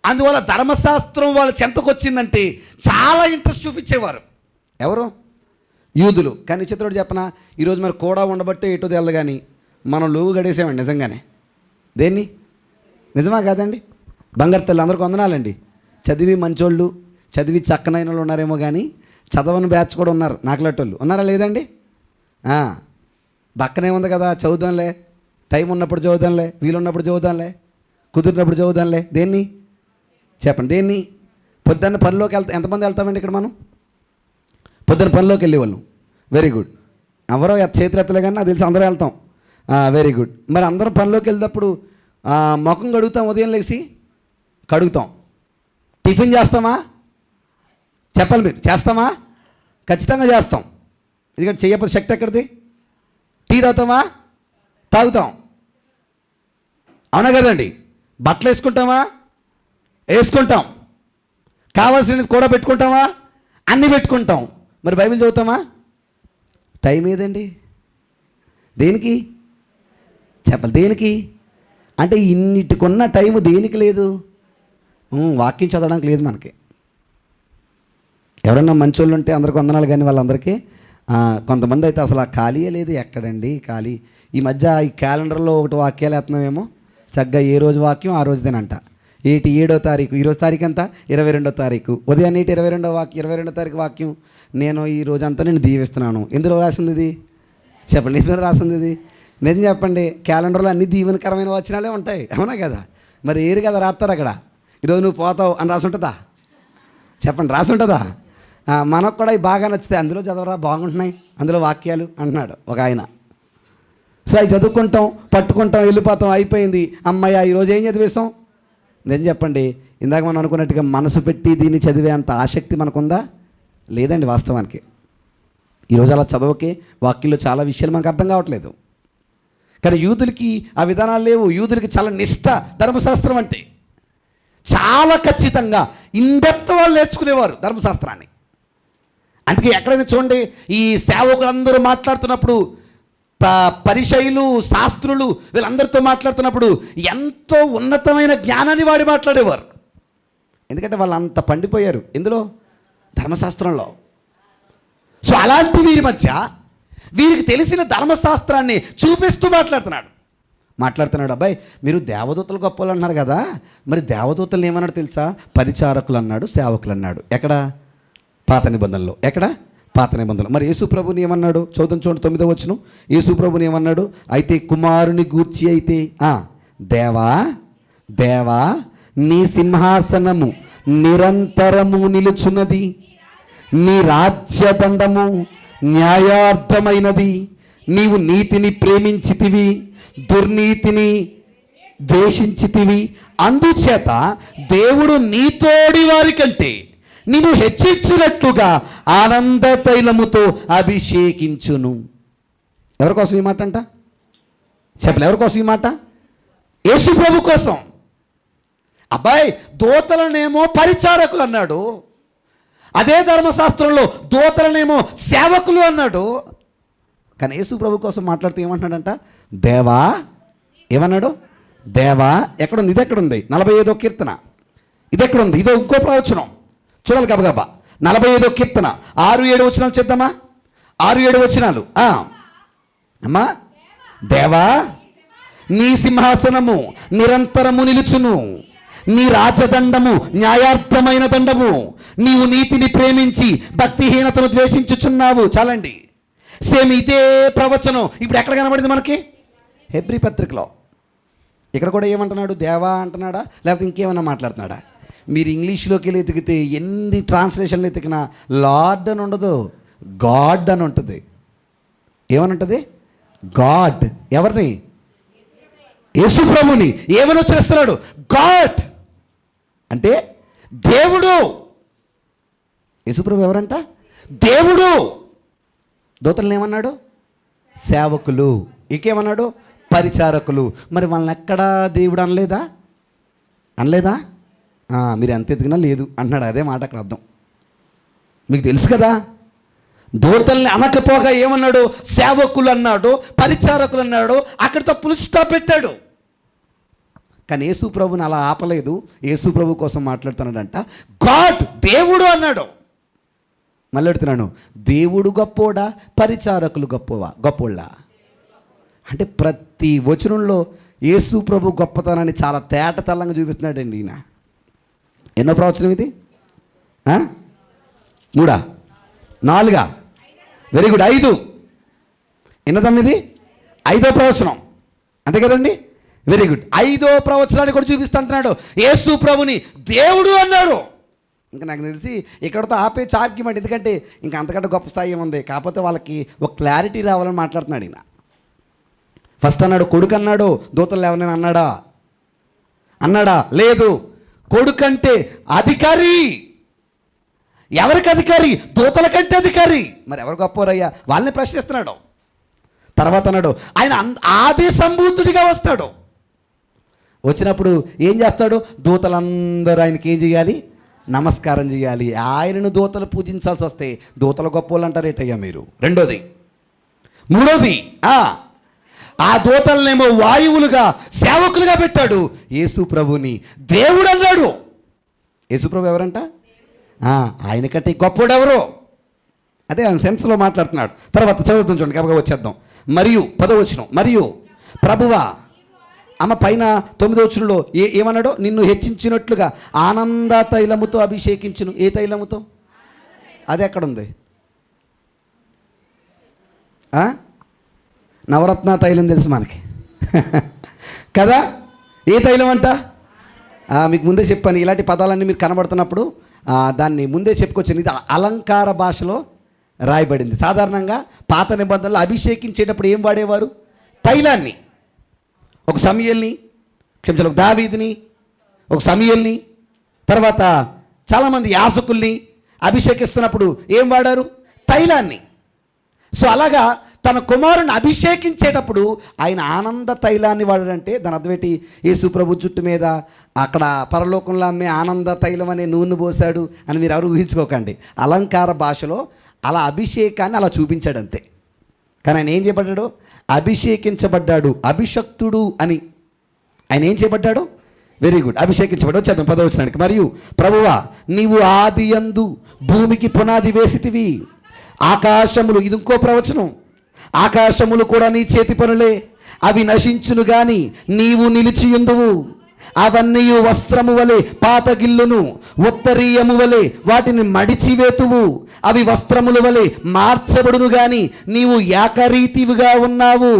అందువల్ల ధర్మశాస్త్రం వాళ్ళ చెంతకు వచ్చిందంటే చాలా ఇంట్రెస్ట్ చూపించేవారు. ఎవరు? యూదులు. కానీ చిత్రుడు చెప్పనా, ఈరోజు మరి కూడా ఉండబట్టే ఎటో తెలదు కానీ మనం లోవు గడేసామండి నిజంగానే. దేన్ని? నిజమా కాదండి? బంగారు తల్లి అందరికీ వందనాలండి. చదివి మంచోళ్ళు, చదివి చక్కనైన వాళ్ళు ఉన్నారేమో కానీ చదవని బ్యాచ్ కూడా ఉన్నారు, నాకులటోళ్ళు ఉన్నారా లేదండి? పక్కనే ఉంది కదా, చదువుదాంలే, టైం ఉన్నప్పుడు చదువుదాంలే, వీలున్నప్పుడు చదువుదాంలే, కుదిరినప్పుడు చదువుదాంలే. దేన్ని చెప్పండి? దేన్ని? పొద్దున్న పనిలోకి ఎంతమంది వెళ్తామండి ఇక్కడ మనం? పొద్దున్న పనిలోకి వెళ్ళేవాళ్ళం. Very good. ఎవరో చేతులు ఎత్తలే కానీ నాకు తెలిసి అందరూ వెళ్తాం. Very good. మరి అందరం పనిలోకి వెళ్ళేటప్పుడు ముఖం కడుగుతాం, ఉదయం లేచి కడుగుతాం. టిఫిన్ చేస్తామా? చెప్పాలి మీరు, చేస్తామా? ఖచ్చితంగా చేస్తాం. ఎందుకంటే చేయకపోతే శక్తి ఎక్కడిది? టీ తాగుతామా? తాగుతాం, అవునా కదండి? బట్టలు వేసుకుంటామా? వేసుకుంటాం. కావాల్సినది కూడా పెట్టుకుంటామా? అన్నీ పెట్టుకుంటాం. మరి బైబిల్ చదువుతామా? టైం ఏదండి? దేనికి చెప్పాలి? దేనికి అంటే ఇన్నిటికున్న టైము దేనికి లేదు? వాక్యం చదవడానికి లేదు మనకి. ఎవరన్నా మంచోళ్ళు ఉంటే అందరికి వందనాలు, కానీ వాళ్ళందరికీ కొంతమంది అయితే అసలు ఆ ఖాళీయే లేదు. ఎక్కడండి ఖాళీ? ఈ మధ్య ఈ క్యాలెండర్లో ఒకటి వాక్యాలు వేస్తున్నామేమో, చక్కగా ఏ రోజు వాక్యం ఆ రోజుదేనంట. 7వ తారీఖు, ఈరోజు తారీఖు అంతా 22వ తారీఖు, ఉదయాన్నే 22వ తారీఖు వాక్యం. నేను ఈ రోజంతా నేను దీవిస్తున్నాను. ఎందులో రాసింది ఇది? చెప్పండి, ఎందులో రాసింది ఇది? నిజం చెప్పండి, క్యాలెండర్లో అన్ని దీవెనకరమైన వచనాలే ఉంటాయి, అవునా కదా? మరి ఏరు కదా రాస్తారు అక్కడ, ఈరోజు నువ్వు పోతావు అని రాసి ఉంటుందా? చెప్పండి, రాసి ఉంటుందా? మనకు కూడా ఇవి బాగా నచ్చుతాయి, అందులో చదవరా బాగుంటున్నాయి అందులో వాక్యాలు అంటున్నాడు ఒక ఆయన. సో అవి చదువుకుంటాం, పట్టుకుంటాం, వెళ్ళిపోతాం, అయిపోయింది. అమ్మయ్య ఈరోజు ఏం చదివేస్తాం? నేను చెప్పండి, ఇందాక మనం అనుకున్నట్టుగా మనసు పెట్టి దీన్ని చదివే అంత ఆసక్తి మనకుందా? లేదండి వాస్తవానికి. ఈరోజు అలా చదవకే వాక్యంలో చాలా విషయాలు మనకు అర్థం కావట్లేదు. కానీ యూదులకి ఆ విధానాలు లేవు. యూదులకి చాలా నిష్ట ధర్మశాస్త్రం అంటే. చాలా ఖచ్చితంగా ఇన్డెప్త్ వాళ్ళు నేర్చుకునేవారు ధర్మశాస్త్రాన్ని. అందుకే ఎక్కడైనా చూడండి, ఈ సేవకులందరూ మాట్లాడుతున్నప్పుడు, పరిచయులు, శాస్త్రులు వీళ్ళందరితో మాట్లాడుతున్నప్పుడు ఎంతో ఉన్నతమైన జ్ఞానాన్ని వాడి మాట్లాడేవారు. ఎందుకంటే వాళ్ళు అంత పండిపోయారు ఎందులో? ధర్మశాస్త్రంలో. సో అలాంటి వీరి మధ్య వీరికి తెలిసిన ధర్మశాస్త్రాన్ని చూపిస్తూ మాట్లాడుతున్నాడు. అబ్బాయి మీరు దేవదూతలు గొప్పలు అన్నారు కదా, మరి దేవదూతలు ఏమన్నాడు తెలుసా? పరిచారకులు అన్నాడు, సేవకులు అన్నాడు. ఎక్కడ? పాత నిబంధనలో. ఎక్కడ? పాత నిబంధనలు. మరి యేసు ప్రభుని ఏమన్నాడు? చూడండి 9వ వచనం. యేసు ప్రభుని ఏమన్నాడు? అయితే కుమారుని గూర్చి అయితే దేవా దేవా నీ సింహాసనము నిరంతరము నిలుచున్నది, నీ రాజ్యదండము న్యాయార్థమైనది, నీవు నీతిని ప్రేమించితివి, దుర్నీతిని ద్వేషించితివి, అందుచేత దేవుడు నీతోడి వారి కంటే నిన్ను హెచ్చించున్నట్లుగా ఆనంద తైలముతో అభిషేకించును. ఎవరి కోసం ఈ మాట అంట? చెప్పలే, ఎవరి కోసం ఈ మాట? యేసు ప్రభు కోసం. అబ్బాయి దూతలనేమో పరిచారకులు అన్నాడు, అదే ధర్మశాస్త్రంలో దూతలనేమో సేవకులు అన్నాడు. కానీ యేసు ప్రభు కోసం మాట్లాడుతూ ఏమంటున్నాడంట? దేవా. ఏమన్నాడు? దేవా. ఎక్కడుంది? ఇది ఎక్కడుంది? 45వ కీర్తన. ఇది ఎక్కడుంది? ఇదో ఇంకో ప్రవచనం చూడాలి గబగబా. 45వ కీర్తన 6-7 వచనాలు చేద్దామా? 6-7 వచనాలు. అమ్మా, దేవా నీ సింహాసనము నిరంతరము నిలుచును, నీ రాజదండము న్యాయార్థమైన దండము, నీవు నీతిని ప్రేమించి భక్తిహీనతను ద్వేషించుచున్నావు. చాలండి. సేమ్ ఇదే ప్రవచనం ఇప్పుడు ఎక్కడ కనబడింది మనకి? హెబ్రీ పత్రికలో. ఇక్కడ కూడా ఏమంటున్నాడు? దేవా అంటున్నాడా, లేకపోతే ఇంకేమన్నా మాట్లాడుతున్నాడా? మీరు ఇంగ్లీష్లోకి వెళ్ళి ఎతికితే ఎన్ని ట్రాన్స్లేషన్లు ఎతికినా లార్డ్ అని ఉండదు, గాడ్ అని ఉంటుంది. ఏమని ఉంటుంది? గాడ్. ఎవరిని? యేసు ప్రభుని. ఏమని ఉచ్చరిస్తున్నాడు? గాడ్ అంటే దేవుడు. యేసు ప్రభు ఎవరంట? దేవుడు. దూతలను ఏమన్నాడు? సేవకులు. ఇంకేమన్నాడు? పరిచారకులు. మరి వాళ్ళని ఎక్కడా దేవుడు అనలేదా? అనలేదా? మీరు ఎంత ఎదిగినా లేదు అంటున్నాడు. అదే మాట అక్కడ అర్థం. మీకు తెలుసు కదా, దూతల్ని అనకపోగా ఏమన్నాడు? సేవకులు అన్నాడు, పరిచారకులు అన్నాడు. అక్కడితో ఫుల్ స్టాప్ పెట్టాడు. కానీ యేసు ప్రభుని అలా ఆపలేదు. యేసు ప్రభు కోసం మాట్లాడుతున్నాడంట. గాడ్, దేవుడు అన్నాడు. మళ్ళీ అడుగుతున్నాను, దేవుడు గొప్పోడా, పరిచారకులు గొప్పోళ్ళా? అంటే ప్రతి వచనంలో యేసు ప్రభు గొప్పతనాన్ని చాలా తేటతెల్లంగా చూపిస్తున్నాడండి ఈయన. ఎన్నో ప్రవచనం ఇది? 3, 4? Very good. 5. ఎన్నదమ్మ ఇది? 5వ ప్రవచనం, అంతే కదండి? Very good. 5వ ప్రవచనాన్ని కూడా చూపిస్తుంటున్నాడు. యేసు ప్రభుని దేవుడు అన్నాడు. ఇంకా నాకు తెలిసి ఇక్కడతో ఆపేసి ఆర్గ్యుమెంట్, ఎందుకంటే ఇంకా అంతకంటే గొప్ప స్థాయి ఉంది. కాకపోతే వాళ్ళకి ఒక క్లారిటీ రావాలని మాట్లాడుతున్నాడు ఈయన. ఫస్ట్ అన్నాడు కొడుకు అన్నాడు. దూతలు ఎవరైనా అన్నాడా? లేదు. కొడుకంటే అధికారి. ఎవరికి అధికారి? దూతల కంటే అధికారి. మరి ఎవరు గొప్పవారయ్యా? వాళ్ళని ప్రశ్నిస్తున్నాడు. తర్వాత అన్నాడు ఆయన ఆది సంభూతుడిగా వస్తాడు. వచ్చినప్పుడు ఏం చేస్తాడు? దూతలందరూ ఆయనకి ఏం చేయాలి? నమస్కారం చేయాలి. ఆయనను దూతలు పూజించాల్సి వస్తే దూతల గొప్పవాళ్ళు అంటారు ఏటయ్యా మీరు? రెండోది. మూడోది, ఆ దూతలనేమో వాయువులుగా, సేవకులుగా పెట్టాడు. యేసు ప్రభుని దేవుడు అన్నాడు. యేసు ప్రభు ఎవరంట? ఆయన కంటే గొప్పవాడు ఎవరు? అదే ఆయన సెన్స్లో మాట్లాడుతున్నాడు. తర్వాత చదువుతాం చూడండి, కాబట్టి వచ్చేద్దాం. మరియు 10వ వచనం, మరియు ప్రభువా, అమ్మ పైన 9వ వచనంలో ఏమన్నాడో? నిన్ను హెచ్చించినట్లుగా ఆనంద తైలముతో అభిషేకించును. ఏ తైలముతో? అది ఎక్కడుంది? నవరత్న తైలం తెలుసు మనకి కదా. ఏ తైలం అంట? మీకు ముందే చెప్పాను, ఇలాంటి పదాలన్నీ మీరు కనబడుతున్నప్పుడు దాన్ని ముందే చెప్పుకొచ్చాను. ఇది అలంకార భాషలో రాయబడింది. సాధారణంగా పాత నిబంధనలు అభిషేకించేటప్పుడు ఏం వాడేవారు? తైలాన్ని. ఒక సమయల్ని, క్షమించాలి, ఒక దావీదుని, ఒక సమయల్ని, తర్వాత చాలామంది యాజకుల్ని అభిషేకిస్తున్నప్పుడు ఏం వాడారు? తైలాన్ని. సో అలాగా తన కుమారుని అభిషేకించేటప్పుడు ఆయన ఆనంద తైలాన్ని వాడాడంటే దాని అర్థమేంటి? యేసు ప్రభు జుట్టు మీద అక్కడ పరలోకంలో అమ్మే ఆనంద తైలం అనే నూనె పోసాడు అని మీరు ఎవరు ఊహించుకోకండి. అలంకార భాషలో అలా అభిషేకాన్ని అలా చూపించాడు అంతే. కానీ ఆయన ఏం చేయబడ్డాడు? అభిషేకించబడ్డాడు, అభిషక్తుడు అని. ఆయన ఏం చేయబడ్డాడు? వెరీ గుడ్, అభిషేకించబడ్డాడు. చదువు 10వ వచనానికి. మరియు ప్రభువా, నీవు ఆదియందు భూమికి పునాది వేసితివి, ఆకాశములు, ఇది ఇంకో ప్రవచనం, ఆకాశములు కూడా నీ చేతి పనులే, అవి నశించును గాని నీవు నిలిచియుందువు. అవన్నీ వస్త్రము వలె పాతగిల్లును, ఉత్తరీయము వలె వాటిని మడిచివేతువు. అవి వస్త్రముల వలె మార్చబడును గాని నీవు ఏకరీతివిగా ఉన్నావు.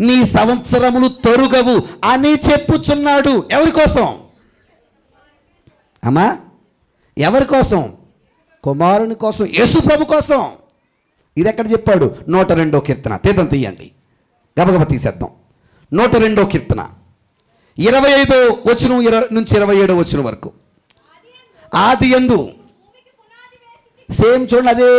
నీ సంవత్సరములు తొరుగవు అని చెప్పుచున్నాడు. ఎవరి కోసం అమ్మా? ఎవరి కోసం? కుమారుని కోసం, యేసు ప్రభు కోసం. ఇది ఎక్కడ చెప్పాడు? 102వ కీర్తన. తీద్దాం, తీయండి, గబగబ తీసేద్దాం. 102వ కీర్తన 25వ వచనం నుంచి 27వ వచనం వరకు. ఆది యందు, సేమ్ చూడండి, అదే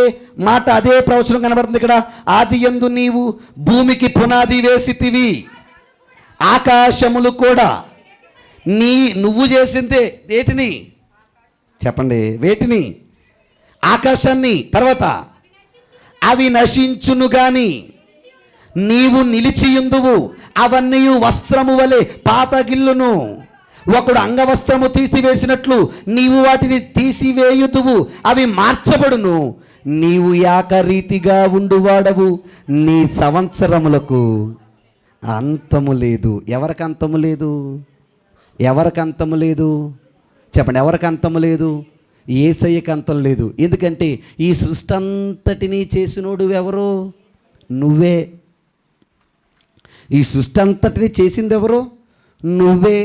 మాట, అదే ప్రవచనం కనబడుతుంది ఇక్కడ. ఆది యందు నీవు భూమికి పునాది వేసితివి, ఆకాశములు కూడా నువ్వు చేసిందే. వేటిని చెప్పండి? వేటిని? ఆకాశాన్ని. తర్వాత అవి నశించును గాని నీవు నిలిచియుందువు. అవన్నీ వస్త్రము వలె పాతగిల్లును. ఒకడు అంగవస్త్రము తీసివేసినట్లు నీవు వాటిని తీసివేయుదువు. అవి మార్చబడును. నీవు ఏకరీతిగా ఉండువాడవు. నీ సంవత్సరములకు అంతము లేదు. ఎవరికి అంతము లేదు? ఎవరికి అంతము లేదు? చెప్పండి, ఎవరికి అంతము లేదు? యేసయ్యకి అంతం లేదు. ఎందుకంటే ఈ సృష్టి అంతటినీ చేసినోడు ఎవరు? నువ్వే. ఈ సృష్టి అంతటినీ చేసింది ఎవరు? నువ్వే.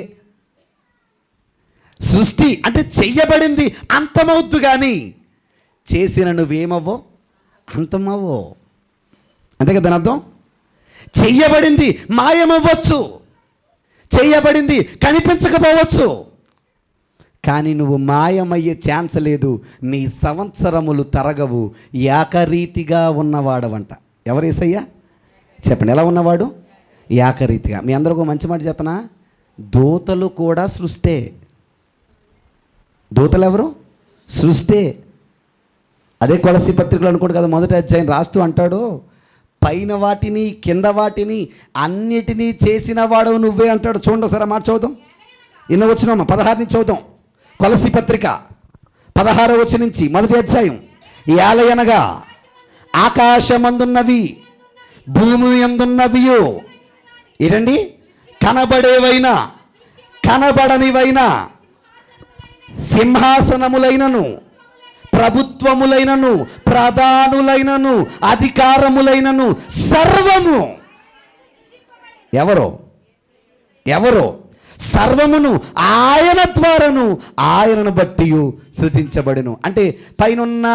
సృష్టి అంటే చెయ్యబడింది అంతమవుద్దు కానీ చేసిన నువ్వేమవ్వో? అంతమవ్వో. అంతే కదా దాని అర్థం. చెయ్యబడింది మాయమవ్వచ్చు, చెయ్యబడింది కనిపించకపోవచ్చు, కానీ నువ్వు మాయమయ్యే ఛాన్స్ లేదు. నీ సంవత్సరములు తరగవు, ఏకరీతిగా ఉన్నవాడవంట. ఎవరు యేసయ్య? చెప్పండి, ఎలా ఉన్నవాడు? ఏకరీతిగా. మీ అందరికీ మంచి మాట చెప్పనా? దూతలు కూడా సృష్టే. దూతలు ఎవరు? సృష్టే. అదే కొలసీ పత్రికలు అనుకోండి కదా, మొదటి అధ్యాయం రాస్తూ అంటాడు, పైన వాటిని కింద వాటిని అన్నిటినీ చేసిన వాడు నువ్వే అంటాడు. చూడండి ఒకసారి ఆ మాట చదువుదాం. ఎన్నో వచ్చినామా? 16 నుంచి చదువుదాం. కొలసీ పత్రిక 16వ వచనం నుంచి మొదటి అధ్యాయం. ఏలయనగా ఆకాశమందున్నవి భూమి యందున్నవియో ఏంటండి, కనబడేవైనా కనబడనివైనా, సింహాసనములైనను ప్రభుత్వములైనను ప్రధానులైనను అధికారములైనను సర్వము ఎవరో సర్వమును ఆయన ద్వారాను ఆయనను బట్టి సృజించబడును. అంటే పైనున్న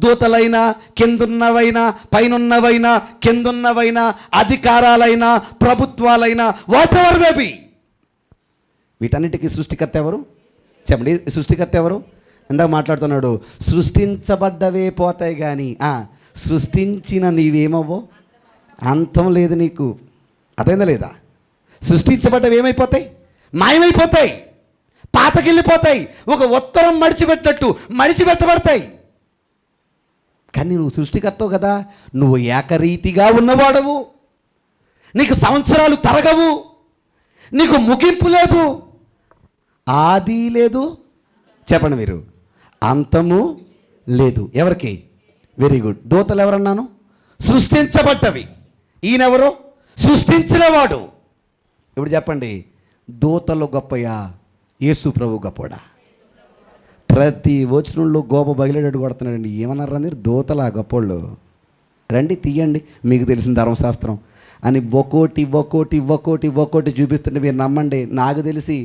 దూతలైనా కిందున్నవైనా, పైనున్నవైనా కిందున్నవైనా, అధికారాలైనా ప్రభుత్వాలైనా, వాట్ ఎవర్ మేబీ, వీటన్నిటికీ సృష్టికర్త ఎవరు? చెప్పండి, సృష్టికర్త ఎవరు? ఇందాక మాట్లాడుతున్నాడు, సృష్టించబడ్డవే పోతాయి కానీ సృష్టించిన నీవేమవ్వో, అంతం లేదు నీకు. అర్థమైందా లేదా? సృష్టించబడ్డవి ఏమైపోతాయి? మాయమైపోతాయి, పాతకెళ్ళిపోతాయి, ఒక ఉత్తరం మడిచిపెట్టబడతాయి. కానీ నువ్వు సృష్టికర్తవు కదా, నువ్వు ఏకరీతిగా ఉన్నవాడవు, నీకు సంవత్సరాలు తరగవు, నీకు ముగింపు లేదు, ఆది లేదు, చెప్పండి మీరు, అంతము లేదు. ఎవరికి? Very good. దూతలు ఎవరన్నాను? సృష్టించబడ్డవి. ఈయనెవరు? సృష్టించినవాడు. ఇప్పుడు చెప్పండి, దూతలు గొప్పయా, యేసు ప్రభు గొప్పడా? ప్రతి వచనంలో గోప బగిలేటట్టు కొడుతున్నాడండి. ఏమన్నారా మీరు? దూతలా గొప్పోళ్ళు? రండి తీయండి, మీకు తెలిసిన ధర్మశాస్త్రం అని ఒక్కోటి చూపిస్తుంటే మీరు నమ్మండి. నాకు తెలిసి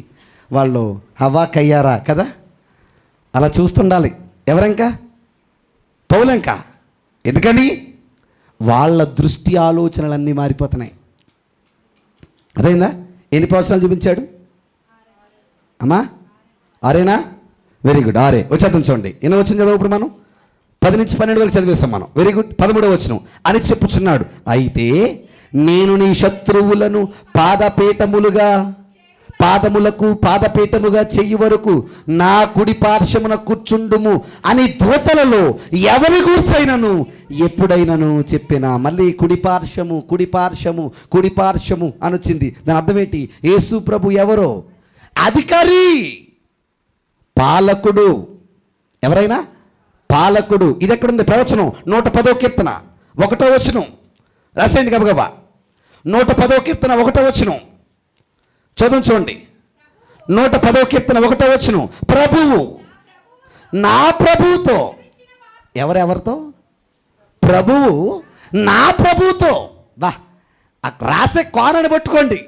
వాళ్ళు హవాకయ్యారా కదా, అలా చూస్తుండాలి. ఎవరంకా? పౌలంకా. ఎందుకని? వాళ్ళ దృష్టి ఆలోచనలన్నీ మారిపోతున్నాయి. అదేందా? ఎన్ని ప్రవచనాలు చూపించాడు అమ్మా? 6 వెరీ గుడ్, 6 వచ్చేద్దాం. చూడండి, ఎన్నో వచ్చింది చదువు. ఇప్పుడు మనం 10 నుంచి 12 వరకు చదివేస్తాం మనం. Very good. 13వ వచనం అని చెప్పుచున్నాడు, అయితే నేను నీ శత్రువులను పాదపీఠముగా చెయ్యి వరకు నా కుడి పార్శ్వమున కూర్చుండుము అని దూతలలో ఎవరి గూర్చైనను ఎప్పుడైనాను చెప్పినా. మళ్ళీ కుడి పార్శ్వము అని వచ్చింది. దాని అర్థం ఏంటి? యేసు ప్రభు ఎవరో? అధికారి, పాలకుడు. ఎవరైనా పాలకుడు. ఇది ఎక్కడుంది? ప్రవచనం 110వ కీర్తన 1వ వచనం రాసేయండి గబగబా. 110వ కీర్తన 1వ వచనం చదువు. చూడండి, 110వ కీర్తన 1వ వచనం. ప్రభువు నా ప్రభువుతో. ఎవరెవరితో? ప్రభువు నా ప్రభువుతో. రాసే కోనని పట్టుకోండి.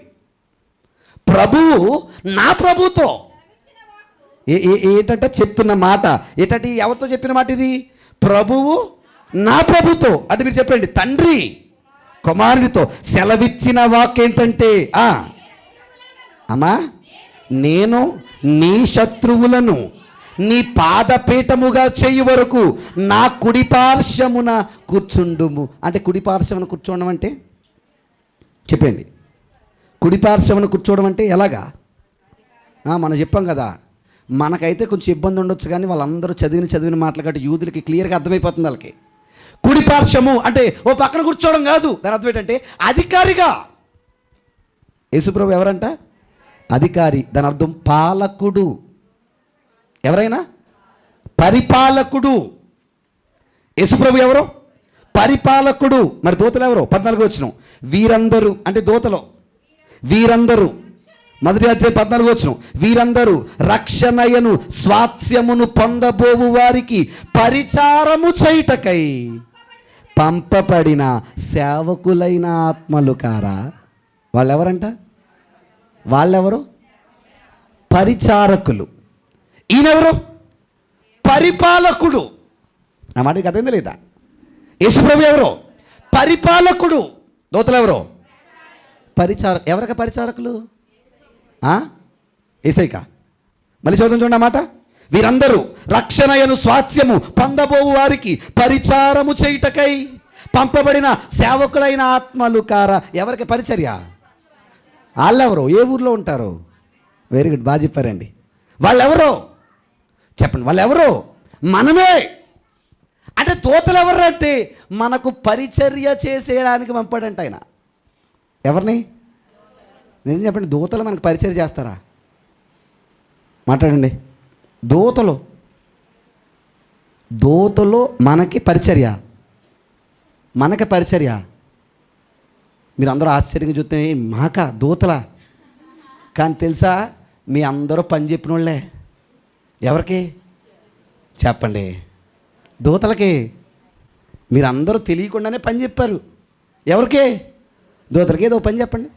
ప్రభువు నా ప్రభువుతో. ఏంటంటే చెప్తున్న మాట ఏంటంటే, ఎవరితో చెప్పిన మాట ఇది? ప్రభువు నా ప్రభుతో. అది మీరు చెప్పండి, తండ్రి కుమారునితో సెలవిచ్చిన వాక్యేంటంటే, అమ్మా, నేను నీ శత్రువులను నీ పాదపీఠముగా చెయ్యి వరకు నా కుడి పార్శ్వమున కూర్చుండుము. అంటే కుడి పార్శ్వమున కూర్చోవడం అంటే చెప్పండి, కుడి పార్శ్వమున కూర్చోవడం అంటే ఎలాగా? మనం చెప్పాం కదా, మనకైతే కొంచెం ఇబ్బంది ఉండొచ్చు, కానీ వాళ్ళందరూ చదివిన మాటలు కాబట్టి యూదులకి క్లియర్గా అర్థమైపోతుంది. వాళ్ళకి కుడి పార్శ్వము అంటే ఓ పక్కన కూర్చోవడం కాదు. దాని అర్థం ఏంటంటే అధికారిగా. యేసుప్రభు ఎవరంట? అధికారి. దాని అర్థం పాలకుడు. ఎవరైనా పరిపాలకుడు. యేసుప్రభు ఎవరు? పరిపాలకుడు. మరి దూతలు ఎవరు? 14వ వచనం. వీరందరూ అంటే దూతలు, వీరందరూ మొదటి అధ్యాయం 14వ వచనం. వీరందరూ రక్షణయను స్వాస్యమును పొందబోవు వారికి పరిచారము చేయుటకై పంపబడిన సేవకులైన ఆత్మలు కారా. వాళ్ళెవరంట? వాళ్ళెవరు? పరిచారకులు. ఈయనెవరు? పరిపాలకుడు. నా మాటకి అర్థమైందా లేదా? యేసుప్రభు ఎవరు? పరిపాలకుడు. దూతలు ఎవరు? ఎవరికి పరిచారకులు? ఏసైకా? మళ్ళీ చదువుతాం చూడండి ఆ మాట. వీరందరూ రక్షణయను స్వాస్యము పొందబోవు వారికి పరిచారము చేయుటకై పంపబడిన సేవకులైన ఆత్మలు కారా. ఎవరికి పరిచర్య? వాళ్ళెవరో? ఏ ఊర్లో ఉంటారో? వెరీ గుడ్, బాగా చెప్పారండి. వాళ్ళెవరో చెప్పండి. వాళ్ళెవరో? మనమే. అంటే దూతలు ఎవరంటే మనకు పరిచర్య చేసేయడానికి పంపాడంట ఆయన. ఎవరిని? నిజం చెప్పండి, దూతలు మనకు పరిచర్య చేస్తారా? మాట్లాడండి. దూతలు మనకి పరిచర్య. మీరు అందరూ ఆశ్చర్యంగా చూస్తే మాకా దూతలా? కానీ తెలుసా, మీ అందరూ పని చెప్పిన వాళ్ళే. ఎవరికి చెప్పండి? దూతలకి. మీరందరూ తెలియకుండానే పని చెప్పారు. ఎవరికి? దూతలకి. ఏదో పని చెప్పండి.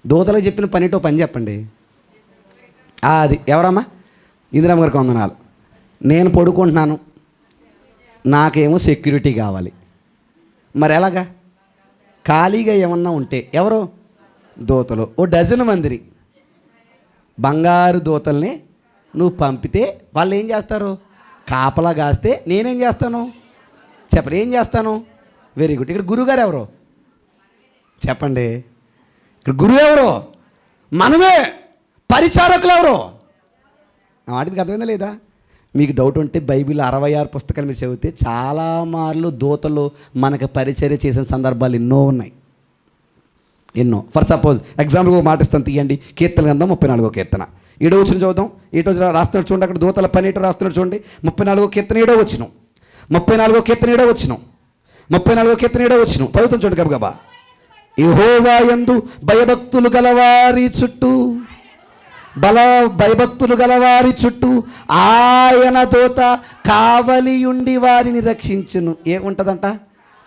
దూతలకు చెప్పిన పనిటో పని చెప్పండి. అది ఎవరమ్మా? ఇందిరమ్మ గారికి వందనాలు. నేను పడుకుంటున్నాను, నాకేమో సెక్యూరిటీ కావాలి. మరి ఎలాగా? ఖాళీగా ఏమన్నా ఉంటే ఎవరో? దూతలు. ఓ డజన్ మందిని బంగారు దూతల్ని నువ్వు పంపితే వాళ్ళు ఏం చేస్తారు? కాపలా కాస్తే నేనేం చేస్తాను? చెప్పండి, ఏం చేస్తాను? Very good. ఇక్కడ గురువుగారు ఎవరు? చెప్పండి. ఇక్కడ గురువు ఎవరు? మనమే. పరిచారకులు ఎవరు? వాటికి అర్థమైందా లేదా? మీకు డౌట్ ఉంటే బైబిల్ 66 పుస్తకాలు మీరు చదివితే చాలా మార్లు దూతలు మనకు పరిచర్య చేసిన సందర్భాలు ఎన్నో ఉన్నాయి. ఎన్నో. ఫర్ సపోజ్ ఎగ్జాంపుల్ ఒక మాట ఇస్తాను, తీయండి. కీర్తన గ్రంథం 34వ కీర్తన 7వ వచనం చదువుదాం. 7వ వచనం రాస్తున్నాడు చూడండి. అక్కడ దూతల పని ఏంటో రాస్తున్నాడు చూడండి. 34వ కీర్తన 7వ వచనం. 34వ కీర్తన 7వ వచనం. 34వ కీర్తన 7వ వచనం చదువుతాం చూడండి గబగబా. యెహోవా యందు భయభక్తులు గలవారి చుట్టూ ఆయన దూత కావలియుండి వారిని రక్షించును. ఏముంటుందంట?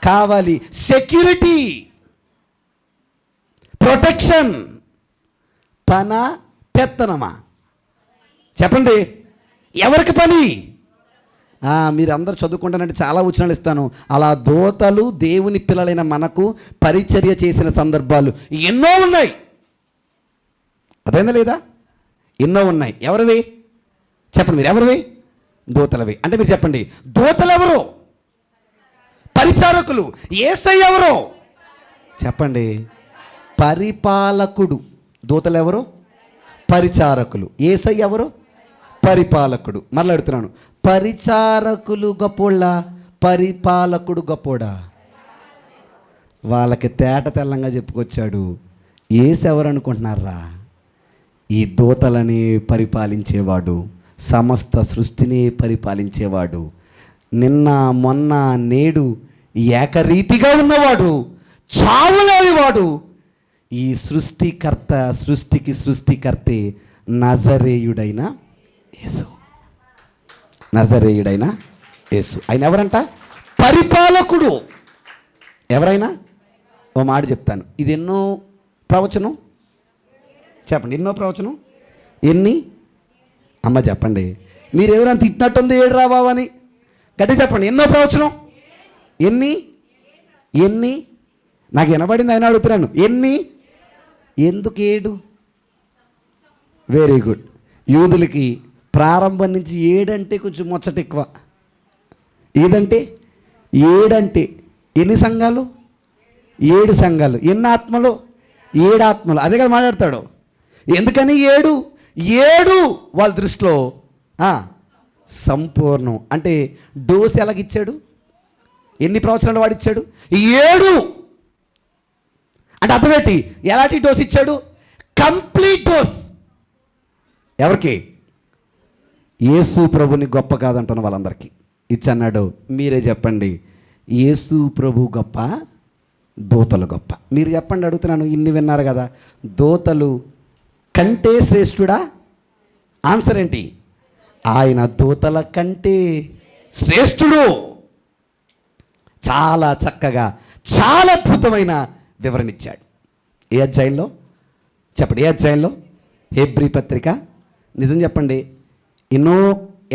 కావాలి. Security, protection. పెత్తనమా? చెప్పండి, ఎవరికి పని? మీరు అందరు చదువుకుంటానంటే చాలా వచనాలు ఇస్తాను. అలా దూతలు దేవుని పిల్లలైన మనకు పరిచర్య చేసిన సందర్భాలు ఎన్నో ఉన్నాయి. అదేందా లేదా? ఎన్నో ఉన్నాయి. ఎవరివి? చెప్పండి మీరు. ఎవరివి? దూతలవి. అంటే మీరు చెప్పండి, దూతలు ఎవరు? పరిచారకులు. యేసయ్య ఎవరు? చెప్పండి, పరిపాలకుడు. దూతలు ఎవరు? పరిచారకులు. యేసయ్య ఎవరు? పరిపాలకుడు. మరలా అడుగుతున్నాను, పరిచారకులు గొప్పోళ్ళ, పరిపాలకుడు గొప్పోడా? వాళ్ళకి తేట తెల్లంగా చెప్పుకొచ్చాడు. యేసు ఎవరు అనుకుంటున్నారా? ఈ దూతలని పరిపాలించేవాడు, సమస్త సృష్టిని పరిపాలించేవాడు, నిన్న మొన్న నేడు ఏకరీతిగా ఉన్నవాడు, చావులేనివాడు, ఈ సృష్టికర్త, సృష్టికి సృష్టికర్తే నజరేయుడైన యేసు. నజరేయుడైన యేసు. ఆయన ఎవరంట? పరిపాలకుడు. ఎవరైనా? ఓ మాట చెప్తాను. ఇది ఎన్నో ప్రవచనం? చెప్పండి, ఎన్నో ప్రవచనం? ఎన్ని? అమ్మ చెప్పండి. మీరు ఎవరైనా తిట్టినట్టుంది ఏడు రా బాబు అని గట్టి చెప్పండి. ఎన్నో ప్రవచనం? ఎన్ని? నాకు వినబడింది, ఆయన అడుగుతున్నాను. ఎన్ని? ఎందుకు 7? Very good. యూదులకి ప్రారంభం నుంచి 7 అంటే కొంచెం ముచ్చట ఎక్కువ. ఏదంటే 7 అంటే ఎన్ని సంఘాలు? 7 సంఘాలు. ఎన్ని ఆత్మలు? 7 ఆత్మలు. అదే కదా మాట్లాడతాడు. ఎందుకని 7 వాళ్ళ దృష్టిలో సంపూర్ణం. అంటే డోస్ ఎలాగిచ్చాడు? ఎన్ని ప్రవచనాలు వాడిచ్చాడు? 7. అంటే అర్థమేంటి? ఎలాంటి డోస్ ఇచ్చాడు? Complete dose. ఎవరికి? యేసు ప్రభుని గొప్ప కాదంటున్న వాళ్ళందరికీ ఇచ్చన్నాడు. మీరే చెప్పండి, యేసు ప్రభు గొప్ప, దూతలు గొప్ప? మీరు చెప్పండి, అడుగుతున్నాను. ఇన్ని విన్నారు కదా. దూతలు కంటే శ్రేష్ఠుడా? ఆన్సర్ ఏంటి? ఆయన దూతల కంటే శ్రేష్ఠుడు. చాలా చక్కగా, చాలా అద్భుతమైన వివరణ ఇచ్చాడు. ఏ అధ్యాయంలో? చెప్పండి, ఏ అధ్యాయంలో? హెబ్రీ పత్రిక. నిజం చెప్పండి, ఎన్నో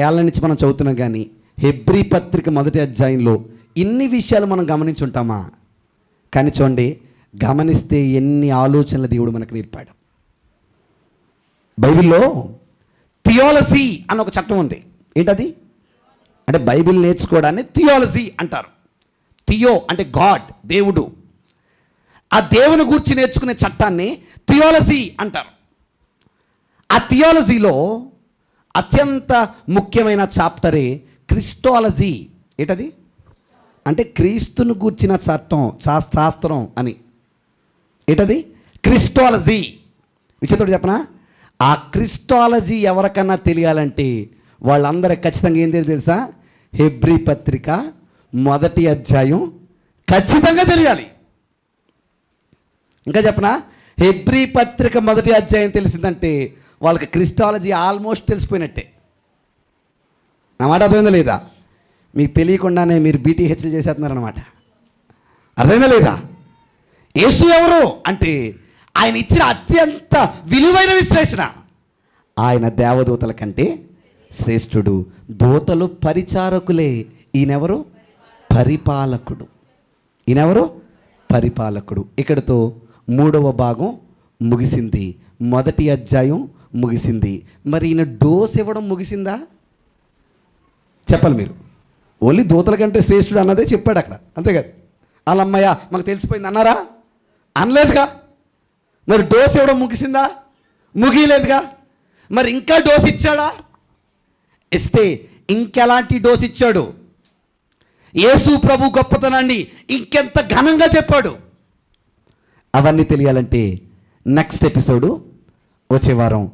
ఏళ్ళ నుంచి మనం చదువుతున్నాం, కానీ హెబ్రీ పత్రిక మొదటి అధ్యాయంలో ఇన్ని విషయాలు మనం గమనించుంటామా? కానీ చూడండి, గమనిస్తే ఎన్ని ఆలోచనలు దేవుడు మనకు నేర్పాడు. బైబిల్లో థియాలజీ అన్న ఒక చట్టం ఉంది. ఏంటది? అంటే బైబిల్ నేర్చుకోవడాన్ని థియాలజీ అంటారు. థియో అంటే గాడ్, దేవుడు. ఆ దేవుని గురించి నేర్చుకునే చట్టాన్ని థియాలజీ అంటారు. ఆ థియాలజీలో అత్యంత ముఖ్యమైన చాప్టరే క్రిస్టాలజీ. ఏంటది? అంటే క్రీస్తును గూర్చిన చట్టం, శాస్త్రం అని. ఏంటది? క్రిస్టాలజీ. విషయంతో చెప్పనా, ఆ క్రిస్టాలజీ ఎవరికన్నా తెలియాలంటే వాళ్ళందరూ ఖచ్చితంగా ఏం తెలుసా? హెబ్రీ పత్రిక 1వ అధ్యాయం ఖచ్చితంగా తెలియాలి. ఇంకా చెప్పనా, హెబ్రీ పత్రిక 1వ అధ్యాయం తెలిసిందంటే వాళ్ళకి క్రిస్టాలజీ ఆల్మోస్ట్ తెలిసిపోయినట్టే. నా మాట అర్థమైందా లేదా? మీకు తెలియకుండానే మీరు బీటీహెచ్లు చేసేస్తున్నారన్నమాట. అర్థమైందా లేదా? యేసు ఎవరు అంటే ఆయన ఇచ్చిన అత్యంత విలువైన విశ్లేషణ. ఆయన దేవదూతల కంటే శ్రేష్ఠుడు. దూతలు పరిచారకులే, ఈయనెవరు? పరిపాలకుడు. ఈయనెవరు? పరిపాలకుడు. ఇక్కడితో 3వ భాగం ముగిసింది. 1వ అధ్యాయం ముగిసింది. మరి ఈయన డోస్ ఇవ్వడం ముగిసిందా? చెప్పాలి మీరు. ఓన్లీ దూతల కంటే శ్రేష్ఠుడు అన్నదే చెప్పాడు అక్కడ, అంతేకాదు. వాళ్ళమ్మయ్య మాకు తెలిసిపోయింది అన్నారా? అనలేదుగా. మరి డోస్ ఇవ్వడం ముగిసిందా? ముగియలేదుగా. మరి ఇంకా డోస్ ఇచ్చాడా? ఇస్తే ఇంకెలాంటి డోస్ ఇచ్చాడు? యేసు ప్రభు గొప్పతనాన్ని ఇంకెంత ఘనంగా చెప్పాడు? అవన్నీ తెలియాలంటే నెక్స్ట్ ఎపిసోడు వచ్చే వారం